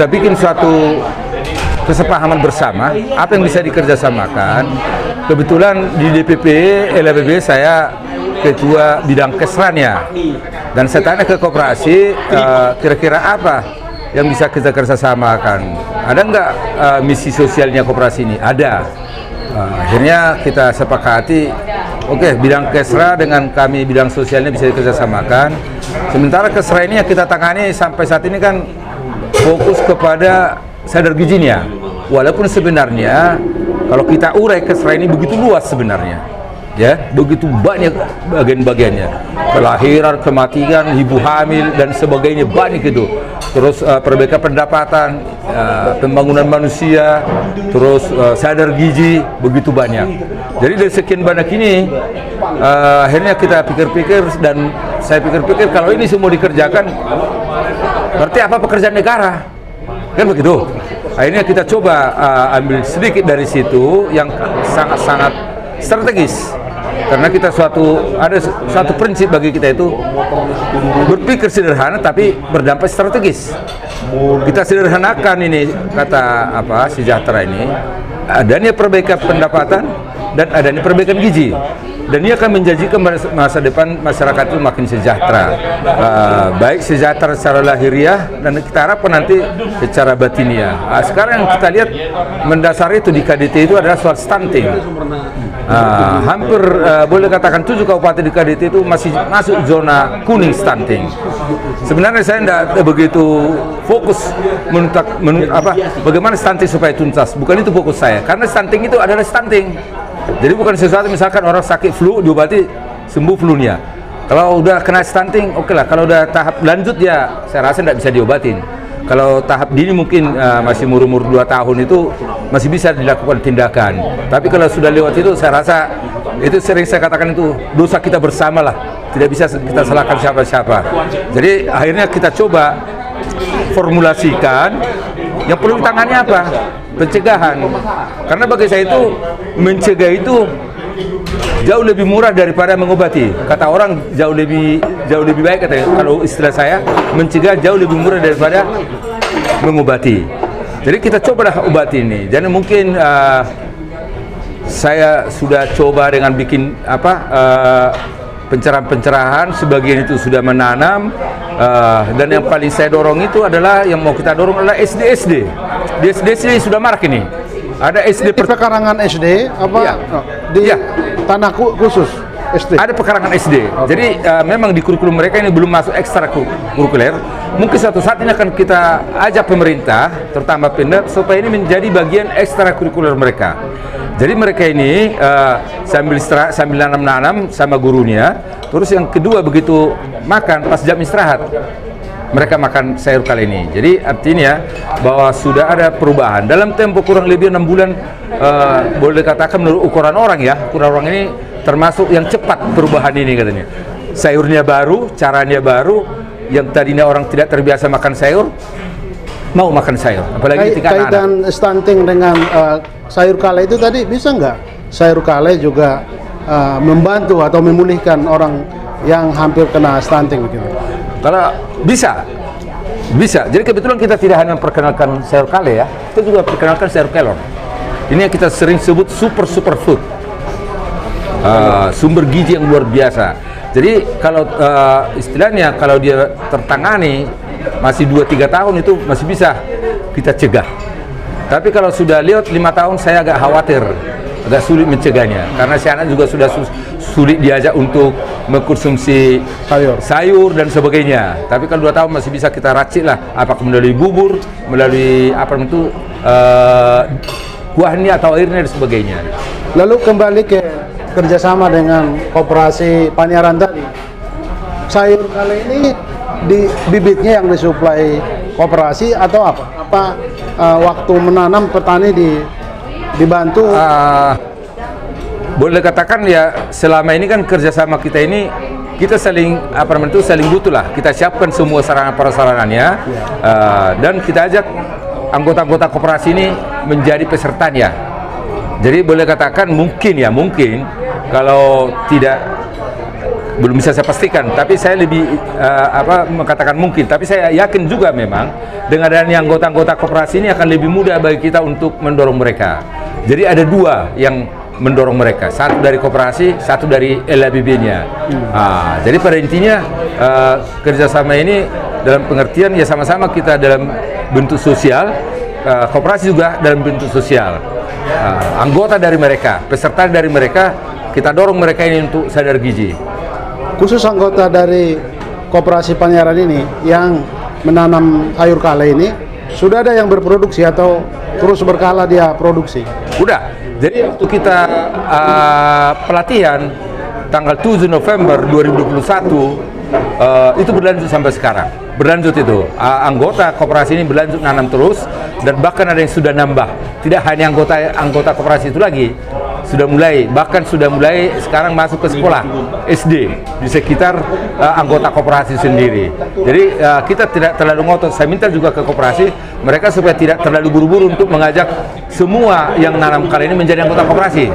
bikin suatu kesepahaman bersama apa yang bisa dikerjasamakan. Kebetulan di DPP LABB saya ketua bidang kesrannya, dan saya tanya ke koperasi, kira-kira apa yang bisa kita kerjasamakan, ada nggak misi sosialnya koperasi ini? Ada. Akhirnya kita sepakati, oke, bidang kesra dengan kami bidang sosialnya bisa dikerjasamakan. Sementara kesra ini yang kita tangani sampai saat ini kan fokus kepada sadar gizinya, walaupun sebenarnya kalau kita urai kesra ini begitu luas sebenarnya, ya, begitu banyak bagian-bagiannya, kelahiran, kematian, ibu hamil dan sebagainya, banyak itu. Terus perbaikan pendapatan, pembangunan manusia, terus sadar gizi, begitu banyak. Jadi dari sekian banyak ini, akhirnya kita pikir-pikir, dan saya pikir-pikir kalau ini semua dikerjakan, berarti apa pekerjaan negara? Kan begitu. Akhirnya kita coba ambil sedikit dari situ yang sangat-sangat strategis. Karena kita ada suatu prinsip bagi kita itu berpikir sederhana tapi berdampak strategis. Kita sederhanakan ini, kata sejahtera ini, adanya perbaikan pendapatan dan adanya perbaikan gizi, dan ini akan menjanjikan masa depan masyarakat itu makin sejahtera, baik sejahtera secara lahiriah dan kita harapkan nanti secara batiniah. Sekarang yang kita lihat mendasar itu di KDT itu adalah soal stunting. Hampir boleh katakan 7 kabupaten di KDT itu masih masuk zona kuning stunting. Sebenarnya saya tidak begitu fokus bagaimana stunting supaya tuntas, bukan itu fokus saya, karena stunting itu adalah stunting. Jadi bukan sesuatu misalkan orang sakit flu diobati sembuh flu-nya. Kalau udah kena stunting, oke lah. Kalau udah tahap lanjut ya saya rasa tidak bisa diobatin. Kalau tahap dini mungkin masih umur 2 tahun itu masih bisa dilakukan tindakan. Tapi kalau sudah lewat itu saya rasa itu sering saya katakan itu dosa kita bersama lah. Tidak bisa kita salahkan siapa-siapa. Jadi akhirnya kita coba formulasikan yang perlu tangannya apa? Pencegahan. Karena bagi saya itu mencegah itu jauh lebih murah daripada mengobati. Kata orang jauh lebih baik, katanya. Kalau istilah saya, mencegah jauh lebih murah daripada mengobati. Jadi kita cobalah obati ini. Jadi mungkin saya sudah coba dengan bikin pencerahan-pencerahan, sebagian itu sudah menanam, dan yang paling saya dorong itu adalah, yang mau kita dorong adalah SD. Di SD sudah marak ini. Ada SD pekarangan SD tanah khusus SD. Ada pekarangan SD. Okay. Jadi memang di kurikulum mereka ini belum masuk ekstra kurikuler. Mungkin suatu saat ini akan kita ajak pemerintah, terutama Pemda, supaya ini menjadi bagian ekstra kurikuler mereka. Jadi mereka ini sambil nanam sama gurunya. Terus yang kedua, begitu makan pas jam istirahat, mereka makan sayur kali ini. Jadi artinya bahwa sudah ada perubahan dalam tempo kurang lebih 6 bulan. Boleh katakan menurut ukuran orang ya, ukuran orang ini termasuk yang cepat perubahan ini katanya. Sayurnya baru, caranya baru, yang tadinya orang tidak terbiasa makan sayur, mau makan sayur. Apalagi ketika anak-anak. Kaitan stunting dengan sayur kale itu tadi, bisa nggak sayur kale juga membantu atau memulihkan orang yang hampir kena stunting begitu? Kalau bisa. Jadi kebetulan kita tidak hanya memperkenalkan sayur kale ya, kita juga perkenalkan sayur kelor. Ini yang kita sering sebut super food, sumber gizi yang luar biasa. Jadi kalau istilahnya kalau dia tertangani masih 2-3 tahun itu masih bisa kita cegah. Tapi kalau sudah lewat 5 tahun saya agak khawatir, agak sulit mencegahnya karena si anak juga sudah sulit diajak untuk mengkonsumsi sayur dan sebagainya. Tapi kalau 2 tahun masih bisa kita racik lah, apakah melalui bubur, melalui apa itu kuahnya atau airnya dan sebagainya. Lalu kembali ke kerjasama dengan koperasi Panyaran tadi, sayur kale ini bibitnya yang disuplai koperasi atau apa? Apa waktu menanam petani dibantu? Boleh katakan ya selama ini kan kerjasama kita ini kita saling saling butuh lah. Kita siapkan semua sarana prasarananya dan kita ajak anggota-anggota koperasi ini menjadi pesertanya. Jadi boleh katakan mungkin kalau tidak belum bisa saya pastikan, tapi saya lebih mengatakan mungkin. Tapi saya yakin juga memang dengan adanya anggota-anggota koperasi ini akan lebih mudah bagi kita untuk mendorong mereka. Jadi ada 2 yang mendorong mereka, satu dari koperasi, satu dari LABB-nya. Jadi pada intinya kerjasama ini dalam pengertian ya sama-sama kita dalam bentuk sosial, koperasi juga dalam bentuk sosial. Anggota dari mereka, peserta dari mereka, kita dorong mereka ini untuk sadar gizi. Khusus anggota dari koperasi Panyaran ini yang menanam sayur kale ini, sudah ada yang berproduksi atau terus berkala dia produksi? Udah. Jadi waktu kita pelatihan tanggal 7 November 2021 itu berlanjut sampai sekarang. Berlanjut itu. Anggota koperasi ini berlanjut nanam terus dan bahkan ada yang sudah nambah. Tidak hanya anggota koperasi itu lagi. Sudah mulai sekarang masuk ke sekolah SD di sekitar anggota koperasi sendiri. Jadi kita tidak terlalu ngotot. Saya minta juga ke koperasi mereka supaya tidak terlalu buru-buru untuk mengajak semua yang nanam kali ini menjadi anggota koperasi.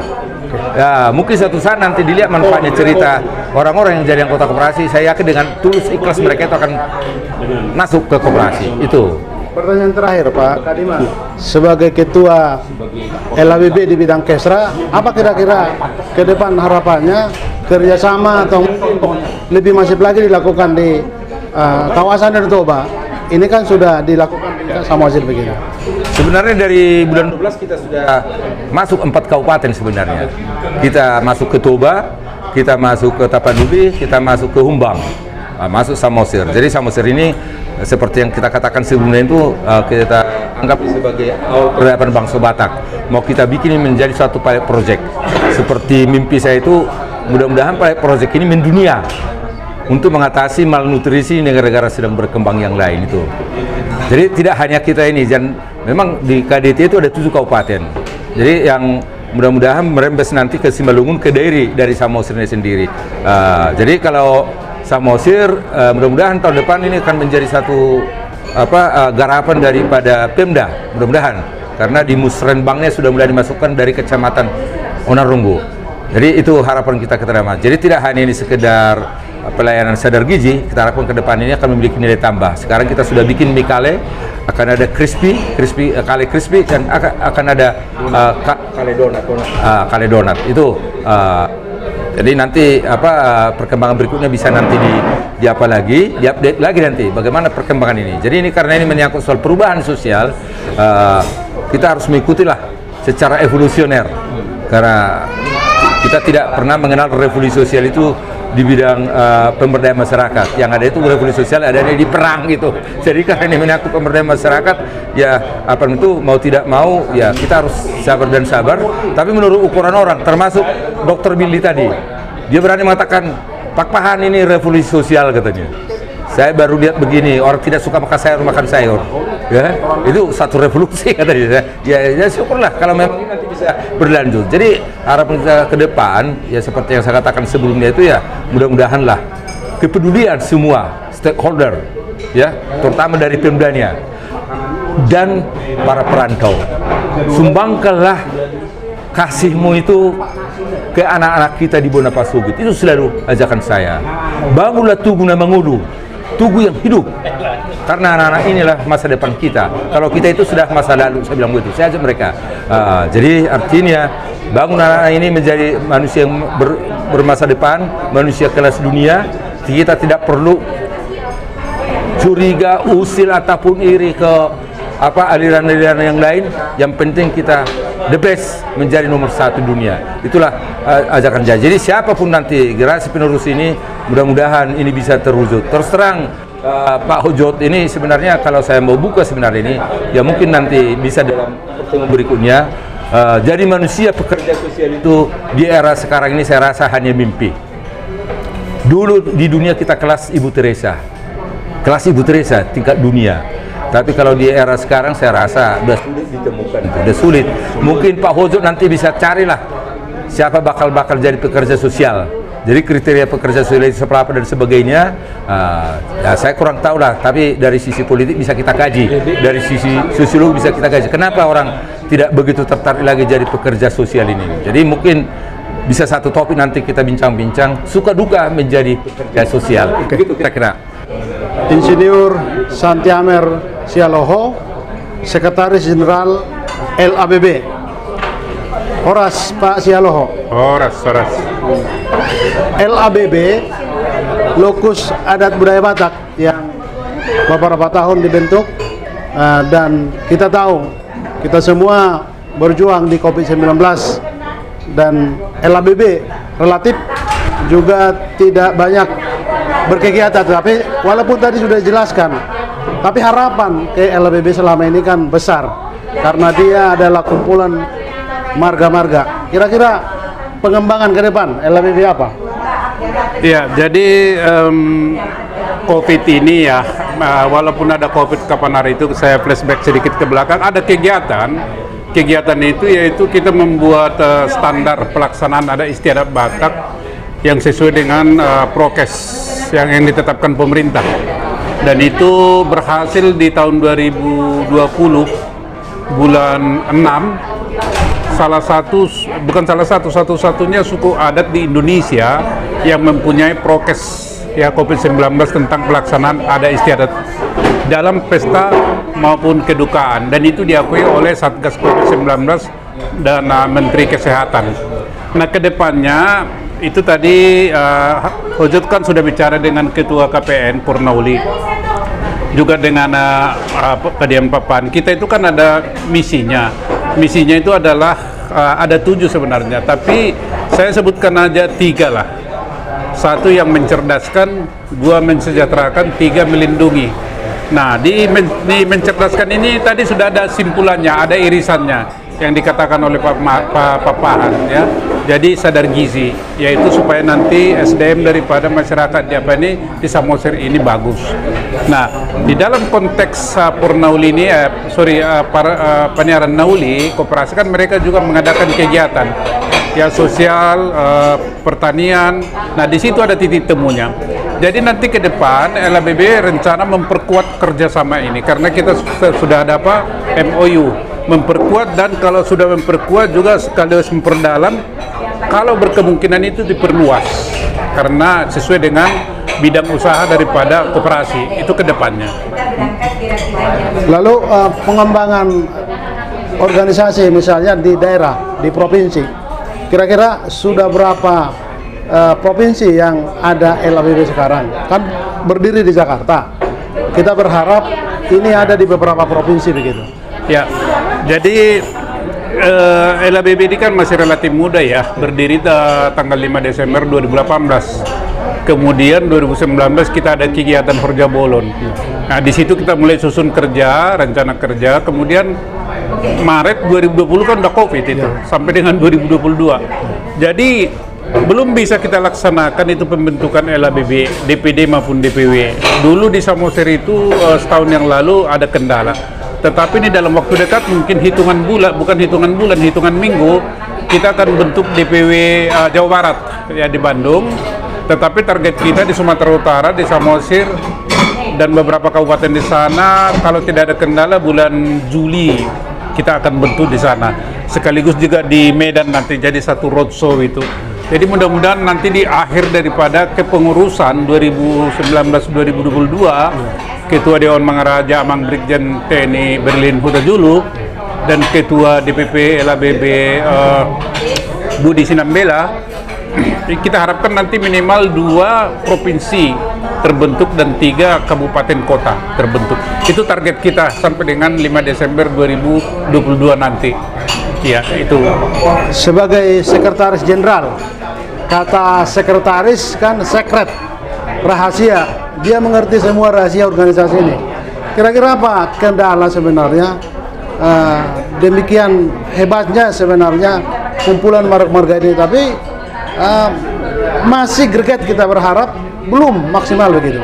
Ya, mungkin suatu saat nanti dilihat manfaatnya cerita orang-orang yang jadi anggota koperasi. Saya yakin dengan tulus ikhlas mereka itu akan masuk ke koperasi. Itu. Pertanyaan terakhir Pak Kadiman, sebagai ketua LABB di bidang Kesra, apa kira-kira ke depan harapannya kerjasama atau mungkin lebih masif lagi dilakukan di kawasan Danau Toba? Ini kan sudah dilakukan di Samosir begitu. Sebenarnya dari bulan 12 kita sudah masuk 4 kabupaten sebenarnya. Kita masuk ke Toba, kita masuk ke Tapanuli, kita masuk ke Humbang, masuk Samosir. Jadi Samosir ini seperti yang kita katakan sebelumnya itu kita anggap sebagai awal peradaban bangsa Batak. Mau kita bikin ini menjadi suatu pilot project. Seperti mimpi saya itu mudah-mudahan pilot project ini mendunia untuk mengatasi malnutrisi negara-negara sedang berkembang yang lain itu. Jadi tidak hanya kita ini, dan memang di KDT itu ada 7 kabupaten. Jadi yang mudah-mudahan merembes nanti ke Simalungun, ke dari Samosirnya sendiri. Jadi kalau Samosir mudah-mudahan tahun depan ini akan menjadi satu garapan daripada Pemda, mudah-mudahan karena di musrenbangnya sudah mulai dimasukkan dari kecamatan Onarunggu. Jadi itu harapan kita ke depan. Jadi tidak hanya ini sekedar pelayanan sadar gizi, kita harapkan ke depan ini akan memiliki nilai tambah. Sekarang kita sudah bikin mie kale, akan ada kale crispy dan akan ada kale donat. Itu jadi nanti perkembangan berikutnya bisa nanti diupdate lagi nanti bagaimana perkembangan ini. Jadi ini karena ini menyangkut soal perubahan sosial, kita harus mengikutilah secara evolusioner karena kita tidak pernah mengenal revolusi sosial itu di bidang pemberdayaan masyarakat. Yang ada itu revolusi sosial adanya di perang gitu. Jadi karena ini menyangkut pemberdayaan masyarakat, ya apa itu mau tidak mau ya kita harus sabar dan sabar. Tapi menurut ukuran orang, termasuk Dr. Billy tadi, dia berani mengatakan Pak Pahan ini revolusi sosial katanya. Saya baru lihat begini, orang tidak suka makan sayur, ya itu satu revolusi katanya. Ya syukurlah kalau memang nanti bisa bisa berlanjut. Jadi harapan kita ke depan ya seperti yang saya katakan sebelumnya itu ya mudah-mudahan lah kepedulian semua stakeholder ya terutama dari Pemdanya dan para perantau, sumbangkanlah kasihmu itu ke anak-anak kita di Bonapasugit. Itu selalu ajakan saya. Bangunlah Tugu Namangulu, Tugu yang hidup, karena anak-anak inilah masa depan kita. Kalau kita itu sudah masa lalu, saya bilang begitu, saya ajak mereka. Jadi artinya bangun anak-anak ini menjadi manusia yang bermasa depan, manusia kelas dunia. Kita tidak perlu curiga, usil ataupun iri ke aliran-aliran yang lain. Yang penting kita the best, menjadi nomor 1 dunia. Itulah ajakan saya. Jadi siapapun nanti generasi penerus ini, mudah-mudahan ini bisa terwujud. Terus terang Pak Hojot ini sebenarnya kalau saya mau buka sebenarnya ini ya mungkin nanti bisa dalam pertemuan berikutnya. Jadi manusia pekerja sosial itu di era sekarang ini saya rasa hanya mimpi. Dulu di dunia kita kelas Ibu Teresa tingkat dunia. Tapi kalau di era sekarang saya rasa sudah sulit ditemukan, sudah sulit. Mungkin Pak Hojot nanti bisa carilah siapa bakal jadi pekerja sosial. Jadi kriteria pekerja sosial itu seperti apa dan sebagainya, ya saya kurang tahu lah. Tapi dari sisi politik bisa kita kaji, dari sisi sosiologi bisa kita kaji. Kenapa orang tidak begitu tertarik lagi jadi pekerja sosial ini? Jadi mungkin bisa satu topik nanti kita bincang-bincang suka duka menjadi pekerja sosial. Begitu kira-kira. Insinyur Santiamer Sialoho, Sekretaris Jenderal LABB. Horas Pak Sialoho. Horas. LABB, Lokus Adat Budaya Batak, yang beberapa tahun dibentuk, dan kita tahu kita semua berjuang di COVID-19, dan LABB relatif juga tidak banyak berkegiatan, tapi walaupun tadi sudah dijelaskan, tapi harapan ke LABB selama ini kan besar karena dia adalah kumpulan marga-marga. Kira-kira pengembangan ke depan LABB apa? Ya, jadi COVID ini ya, walaupun ada COVID kapan hari itu, saya flashback sedikit ke belakang, ada kegiatan itu yaitu kita membuat standar pelaksanaan ada istiadat Batak yang sesuai dengan prokes yang ditetapkan pemerintah, dan itu berhasil di tahun 2020 bulan 6. Satu-satunya suku adat di Indonesia yang mempunyai prokes ya COVID-19 tentang pelaksanaan adat istiadat dalam pesta maupun kedukaan, dan itu diakui oleh Satgas COVID-19 dan Menteri Kesehatan. Nah, kedepannya itu tadi Hojot kan sudah bicara dengan Ketua KPN Purnauli, juga dengan Kadian Papan. Kita itu kan ada misinya itu adalah ada 7 sebenarnya, tapi saya sebutkan aja 3 lah. 1 yang mencerdaskan, 2 mensejahterakan, 3 melindungi. Nah, di mencerdaskan ini tadi sudah ada simpulannya, ada irisannya yang dikatakan oleh Pak Papahan ya. Jadi sadar gizi, yaitu supaya nanti SDM daripada masyarakat di Samosir ini bagus. Nah, di dalam konteks Purnauli ini, Panyaran Nauli Koperasi kan mereka juga mengadakan kegiatan ya sosial, pertanian. Nah, di situ ada titik temunya. Jadi nanti ke depan LABB rencana memperkuat kerjasama ini karena kita sudah ada MOU memperkuat, dan kalau sudah memperkuat juga sekaligus memperdalam, kalau berkemungkinan itu diperluas karena sesuai dengan bidang usaha daripada koperasi itu ke depannya. Lalu pengembangan organisasi misalnya di daerah, di provinsi, kira-kira sudah berapa provinsi yang ada LABB sekarang? Kan berdiri di Jakarta, kita berharap ini ada di beberapa provinsi begitu. Ya, jadi LABB ini kan masih relatif muda ya, berdiri tanggal 5 Desember 2018. Kemudian 2019 kita ada kegiatan Horja Bolon. Nah, di situ kita mulai susun kerja, rencana kerja. Kemudian Maret 2020 kan udah COVID itu, sampai dengan 2022. Jadi belum bisa kita laksanakan itu pembentukan LABB, DPD maupun DPW. Dulu di Samosir itu setahun yang lalu ada kendala. Tetapi ini dalam waktu dekat mungkin hitungan bulan, bukan hitungan bulan, hitungan minggu, kita akan bentuk DPW Jawa Barat ya di Bandung. Tetapi target kita di Sumatera Utara, di Samosir dan beberapa kabupaten di sana, kalau tidak ada kendala bulan Juli kita akan bentuk di sana. Sekaligus juga di Medan nanti jadi satu roadshow itu. Jadi mudah-mudahan nanti di akhir daripada kepengurusan 2019-2022, Ketua Dewan Mangaraja Amang Brigjen TNI Berlin Huta Julu dan Ketua DPP LABB Budi Sinambela, kita harapkan nanti minimal 2 provinsi terbentuk dan 3 kabupaten kota terbentuk. Itu target kita sampai dengan 5 Desember 2022 nanti. Ya, itu. Sebagai sekretaris jenderal, kata sekretaris kan sekret, rahasia. Dia mengerti semua rahasia organisasi ini. Kira-kira apa kendala sebenarnya? Demikian hebatnya sebenarnya kumpulan marga ini, tapi masih greget, kita berharap belum maksimal begitu.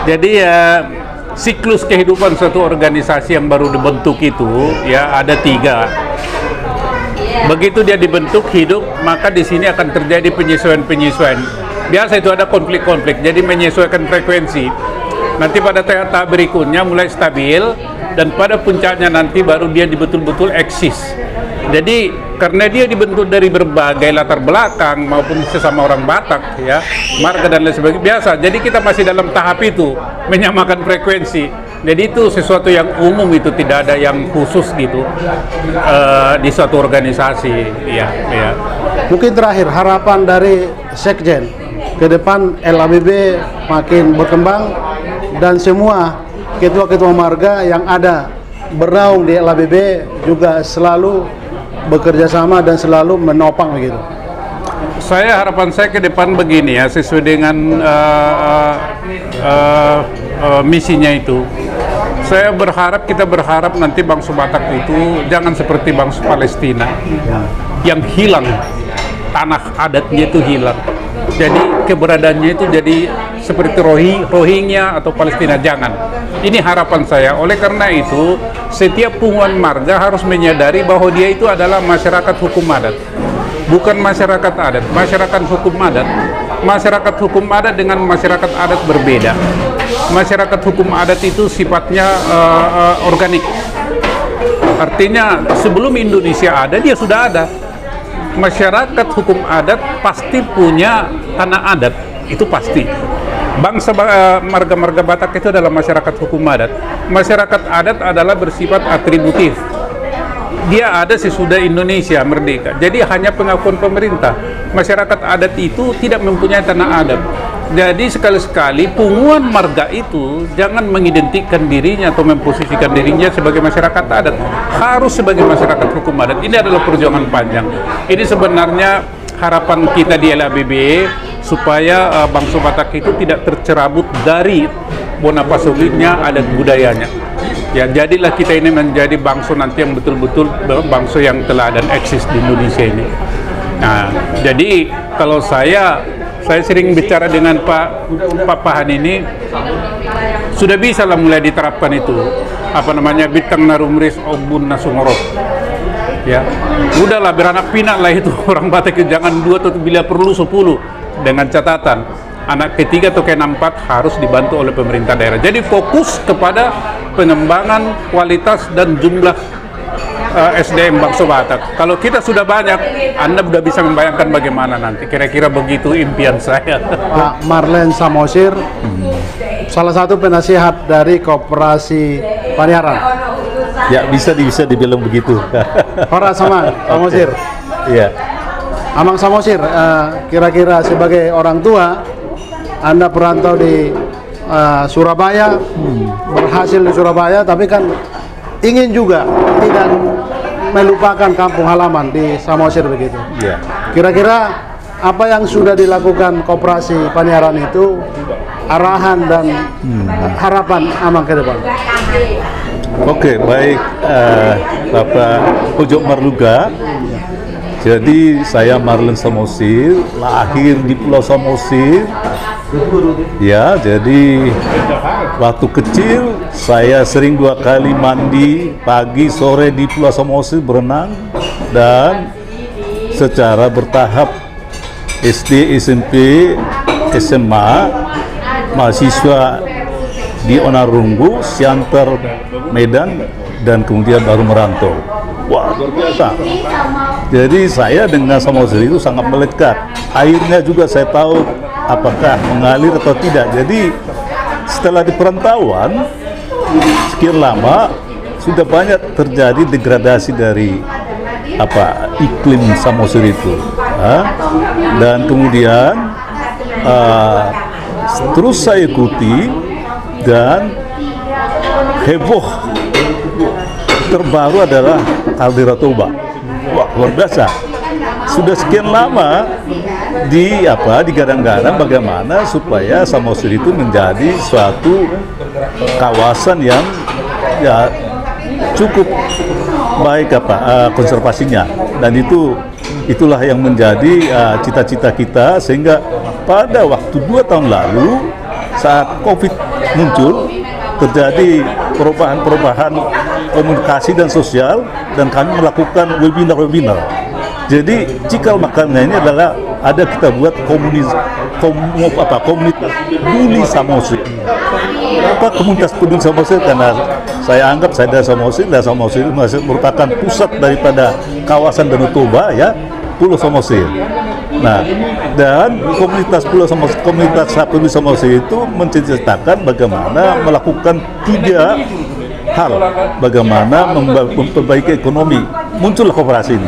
Jadi ya siklus kehidupan suatu organisasi yang baru dibentuk itu ya ada 3. Begitu dia dibentuk hidup, maka di sini akan terjadi penyesuaian-penyesuaian. Biasa itu ada konflik-konflik, jadi menyesuaikan frekuensi. Nanti pada tahap berikutnya mulai stabil dan pada puncaknya nanti baru dia betul-betul eksis. Jadi karena dia dibentuk dari berbagai latar belakang maupun sesama orang Batak ya, marga dan lain sebagainya biasa. Jadi kita masih dalam tahap itu menyamakan frekuensi. Jadi itu sesuatu yang umum, itu tidak ada yang khusus gitu di suatu organisasi ya. Mungkin terakhir harapan dari Sekjen ke depan, LABB makin berkembang dan semua ketua-ketua marga yang ada bernaung di LABB juga selalu bekerja sama dan selalu menopang begitu. Harapan saya ke depan begini ya, sesuai dengan misinya itu. Kita berharap nanti bangsa Batak itu jangan seperti bangsa Palestina yang hilang, tanah adatnya itu hilang. Jadi keberadaannya itu jadi seperti Rohingya atau Palestina, jangan. Ini harapan saya. Oleh karena itu, setiap punguan marga harus menyadari bahwa dia itu adalah masyarakat hukum adat, bukan masyarakat adat. Masyarakat hukum adat, masyarakat hukum adat dengan masyarakat adat berbeda. Masyarakat hukum adat itu sifatnya organik. Artinya sebelum Indonesia ada, dia sudah ada. Masyarakat hukum adat pasti punya tanah adat, itu pasti. Bangsa marga-marga Batak itu adalah masyarakat hukum adat. Masyarakat adat adalah bersifat atributif. Dia ada sesudah Indonesia merdeka. Jadi hanya pengakuan pemerintah. Masyarakat adat itu tidak mempunyai tanah adat. Jadi sekali-sekali punguan marga itu jangan mengidentikan dirinya atau memposisikan dirinya sebagai masyarakat adat. Harus sebagai masyarakat hukum adat. Ini adalah perjuangan panjang. Ini sebenarnya harapan kita di LABB supaya bangsa Batak itu tidak tercerabut dari bonapasogitnya adat budayanya. Ya, jadilah kita ini menjadi bangsa nanti yang betul-betul bangsa yang teladan eksis di Indonesia ini. Nah, jadi kalau saya sering bicara dengan Pak Pahan ini, sudah bisa lah mulai diterapkan itu, bitang narumris obun nasungorok. Ya, udahlah beranak pinak lah itu orang Batak, jangan 2 atau bila perlu 10, dengan catatan anak ketiga atau ke-4 harus dibantu oleh pemerintah daerah. Jadi fokus kepada pengembangan kualitas dan jumlah SDM bangsa Batak. Kalau kita sudah banyak, Anda sudah bisa membayangkan bagaimana nanti. Kira-kira begitu impian saya. Pak Marlen Samosir, salah satu penasihat dari Koperasi Panyaran. Ya, bisa dibilang begitu. Para Samosir. Iya. Amang Samosir, kira-kira sebagai orang tua, Anda perantau di Surabaya, berhasil di Surabaya, tapi kan ingin juga tidak melupakan kampung halaman di Samosir begitu. Iya. Kira-kira apa yang sudah dilakukan Koperasi Panyaran itu, arahan dan harapan Amang ke depan? Oke, baik Bapak Pojok Marluga. Jadi saya Marlen Samosir, lahir di Pulau Samosir, Ya, jadi waktu kecil saya sering 2 kali mandi pagi sore di Pulau Samosir berenang, dan secara bertahap SD, SMP, SMA, mahasiswa di Onarunggu, Siantar, Medan, dan kemudian baru merantau. Wah, luar biasa. Jadi saya dengan Samosir itu sangat melekat. Airnya juga saya tahu apakah mengalir atau tidak. Jadi setelah di perantauan sekian lama, sudah banyak terjadi degradasi dari iklim Samosir itu. Dan kemudian terus saya ikuti, dan heboh terbaru adalah Kaldera Toba. Wah, luar biasa. Sudah sekian lama digadang-gadang bagaimana supaya Samosir itu menjadi suatu kawasan yang ya cukup baik konservasinya, dan itulah yang menjadi cita-cita kita, sehingga pada waktu 2 tahun lalu saat COVID muncul terjadi perubahan komunikasi dan sosial, dan kami melakukan webinar. Jadi cikal bakalnya ini adalah kita buat komunitas peduli Samosir. Komunitas peduli Samosir? Karena saya anggap saya dari Samosir, dan Samosir merupakan pusat daripada kawasan Danau Toba, ya, Pulau Samosir. Nah, dan komunitas peduli Samosir itu menceritakan bagaimana melakukan 3 hal, bagaimana memperbaiki ekonomi. Muncullah koperasi ini,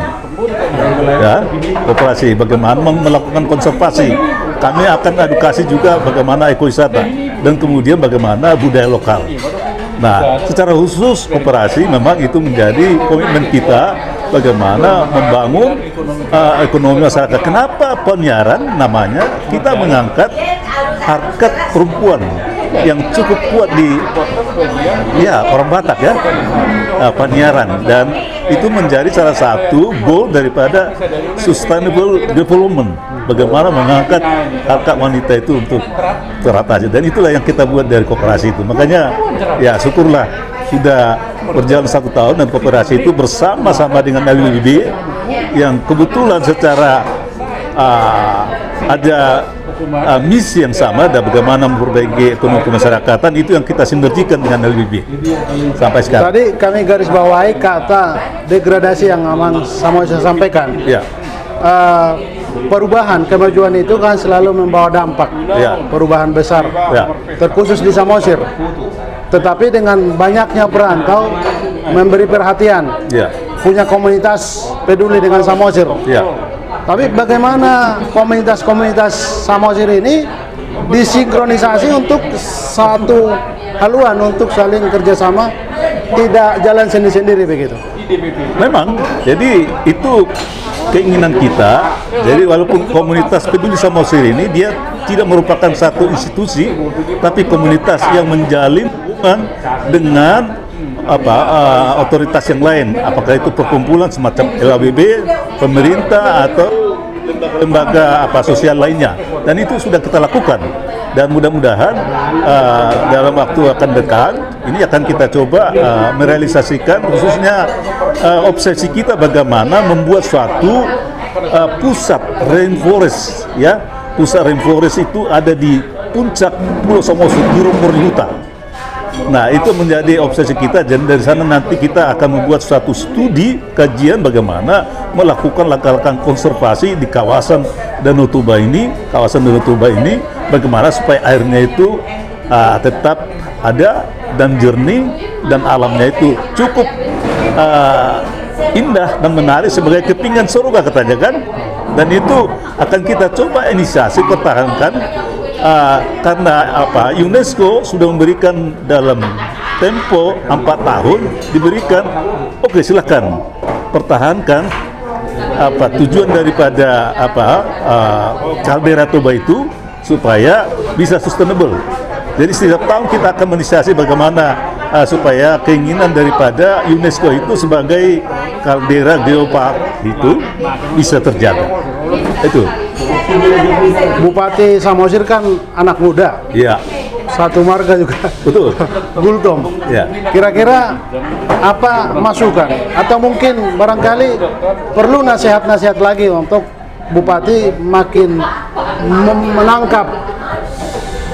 ya, koperasi, bagaimana melakukan konservasi. Kami akan edukasi juga bagaimana ekowisata, dan kemudian bagaimana budaya lokal. Nah, secara khusus koperasi memang itu menjadi komitmen kita, bagaimana membangun ekonomi masyarakat. Kenapa penyiaran namanya? Kita mengangkat harkat perempuan yang cukup kuat di orang Batak, ya, penyiaran, dan itu menjadi salah satu goal daripada sustainable development, bagaimana mengangkat harkat wanita itu untuk teratasi, dan itulah yang kita buat dari koperasi itu. Makanya ya syukurlah sudah berjalan 1 tahun, dan koperasi itu bersama-sama dengan LWB yang kebetulan secara ada misi yang sama, dan bagaimana memperbaiki ekonomi kemasyarakatan, itu yang kita sinergikan dengan LWB sampai sekarang. Tadi kami garis bawahi kata degradasi yang Amang Samosir sampaikan. Ya. Perubahan, kemajuan itu kan selalu membawa dampak, Ya. perubahan besar, Ya. terkhusus di Samosir. Tetapi dengan banyaknya perantau memberi perhatian, Ya. punya komunitas peduli dengan Samosir. Ya. Tapi bagaimana komunitas-komunitas Samosir ini disinkronisasi untuk satu haluan, untuk saling kerjasama, tidak jalan sendiri-sendiri begitu? Memang, jadi itu keinginan kita. Jadi walaupun komunitas peduli Samosir ini dia tidak merupakan satu institusi, tapi komunitas yang menjalin hubungan dengan otoritas yang lain, apakah itu perkumpulan semacam LWB, pemerintah, atau lembaga sosial lainnya, dan itu sudah kita lakukan, dan mudah-mudahan dalam waktu akan dekat ini akan kita coba merealisasikan, khususnya obsesi kita bagaimana membuat suatu pusat rainforest, ya. Pusat rainforest itu ada di puncak Pulau Samosir di Rumorlihuta. Nah, itu menjadi obsesi kita, dan dari sana nanti kita akan membuat suatu studi kajian bagaimana melakukan langkah-langkah konservasi di kawasan Danau Toba ini, bagaimana supaya airnya itu tetap ada dan jernih, dan alamnya itu cukup indah dan menarik sebagai kepingan surga katanya, kan? Dan itu akan kita coba inisiasi pertahankan. Karena UNESCO sudah memberikan dalam tempo 4 tahun, diberikan, oke, silakan pertahankan tujuan daripada Kaldera Toba itu supaya bisa sustainable. Jadi setiap tahun kita akan menginisiasi bagaimana supaya keinginan daripada UNESCO itu sebagai kaldera geopark itu bisa terjaga. Itu. Bupati Samosir kan anak muda, Iya, satu marga juga. betul. Gultom. Ya. Kira-kira apa masukan atau mungkin barangkali perlu nasihat-nasihat lagi untuk Bupati makin menangkap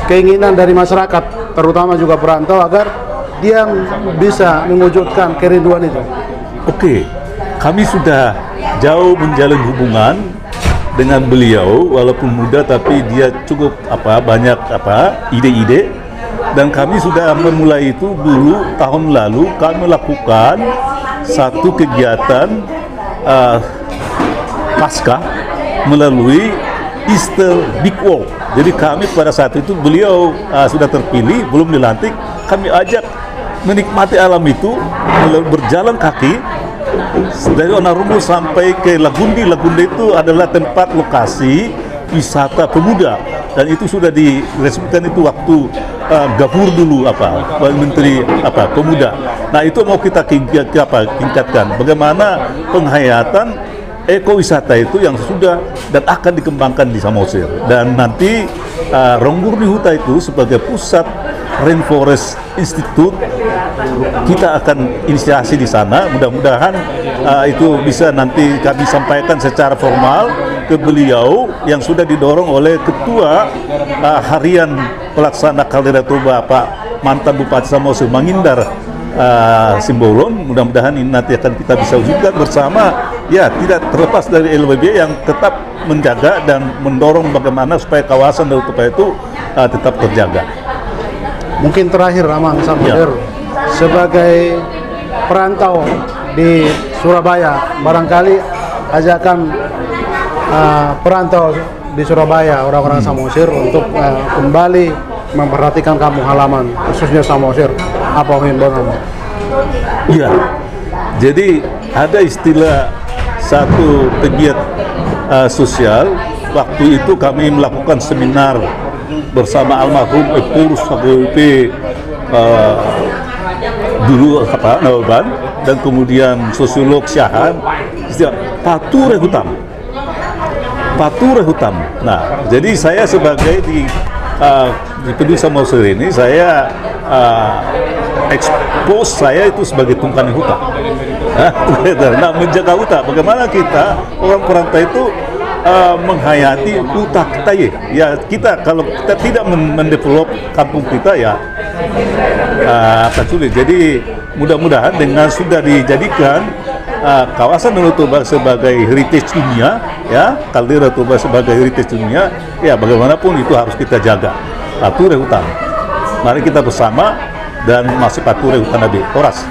keinginan dari masyarakat, terutama juga perantau, agar dia bisa mewujudkan kerinduan itu. Oke, kami sudah jauh menjalin hubungan dengan beliau, walaupun muda tapi dia cukup banyak ide-ide, dan kami sudah memulai itu dulu tahun lalu. Kami lakukan satu kegiatan Paskah melalui Easter Big Walk. Jadi kami pada saat itu beliau sudah terpilih, belum dilantik, kami ajak menikmati alam itu, berjalan kaki dari Onarungu sampai ke Lagundi. Lagundi itu adalah tempat lokasi wisata pemuda, dan itu sudah diresmikan itu waktu Gafur dulu Menteri Pemuda. Nah, itu mau kita tingkatkan bagaimana penghayatan ekowisata itu yang sudah dan akan dikembangkan di Samosir, dan nanti Ronggurni Huta itu sebagai pusat Rainforest Institute kita akan inisiasi di sana. Mudah-mudahan itu bisa nanti kami sampaikan secara formal ke beliau yang sudah didorong oleh Ketua Harian Pelaksana Kaldera Toba Pak mantan Bupati Samosir Mangindar Simbolon. Mudah-mudahan ini nanti akan kita bisa wujudkan bersama, ya, tidak terlepas dari LWB yang tetap menjaga dan mendorong bagaimana supaya kawasan Danau Toba itu tetap terjaga. Mungkin terakhir Amang Samosir, sebagai perantau di Surabaya, barangkali ajakan perantau di Surabaya, orang-orang Samosir untuk kembali memperhatikan kampung halaman, khususnya Samosir. Apa himbauan? Iya, jadi ada istilah satu pegiat sosial. Waktu itu kami melakukan seminar bersama almarhum Epurus HGWP dulu Nawaban, dan kemudian sosiolog Syahan, Pature Hutam. Nah, jadi saya sebagai di Peduli Samosir ini, saya expose saya itu sebagai tungkani hutan. Nah, menjaga hutan. Bagaimana kita orang perantau itu menghayati hutan kita ya. Kita kalau kita tidak mendevelop kampung kita, ya akan sulit. Jadi mudah-mudahan dengan sudah dijadikan kawasan Danau Toba sebagai heritage dunia, ya, Kaldera Toba sebagai heritage dunia, ya, bagaimanapun itu harus kita jaga. Pature hutan. Mari kita bersama dan masih pature hutan Nabi Oras.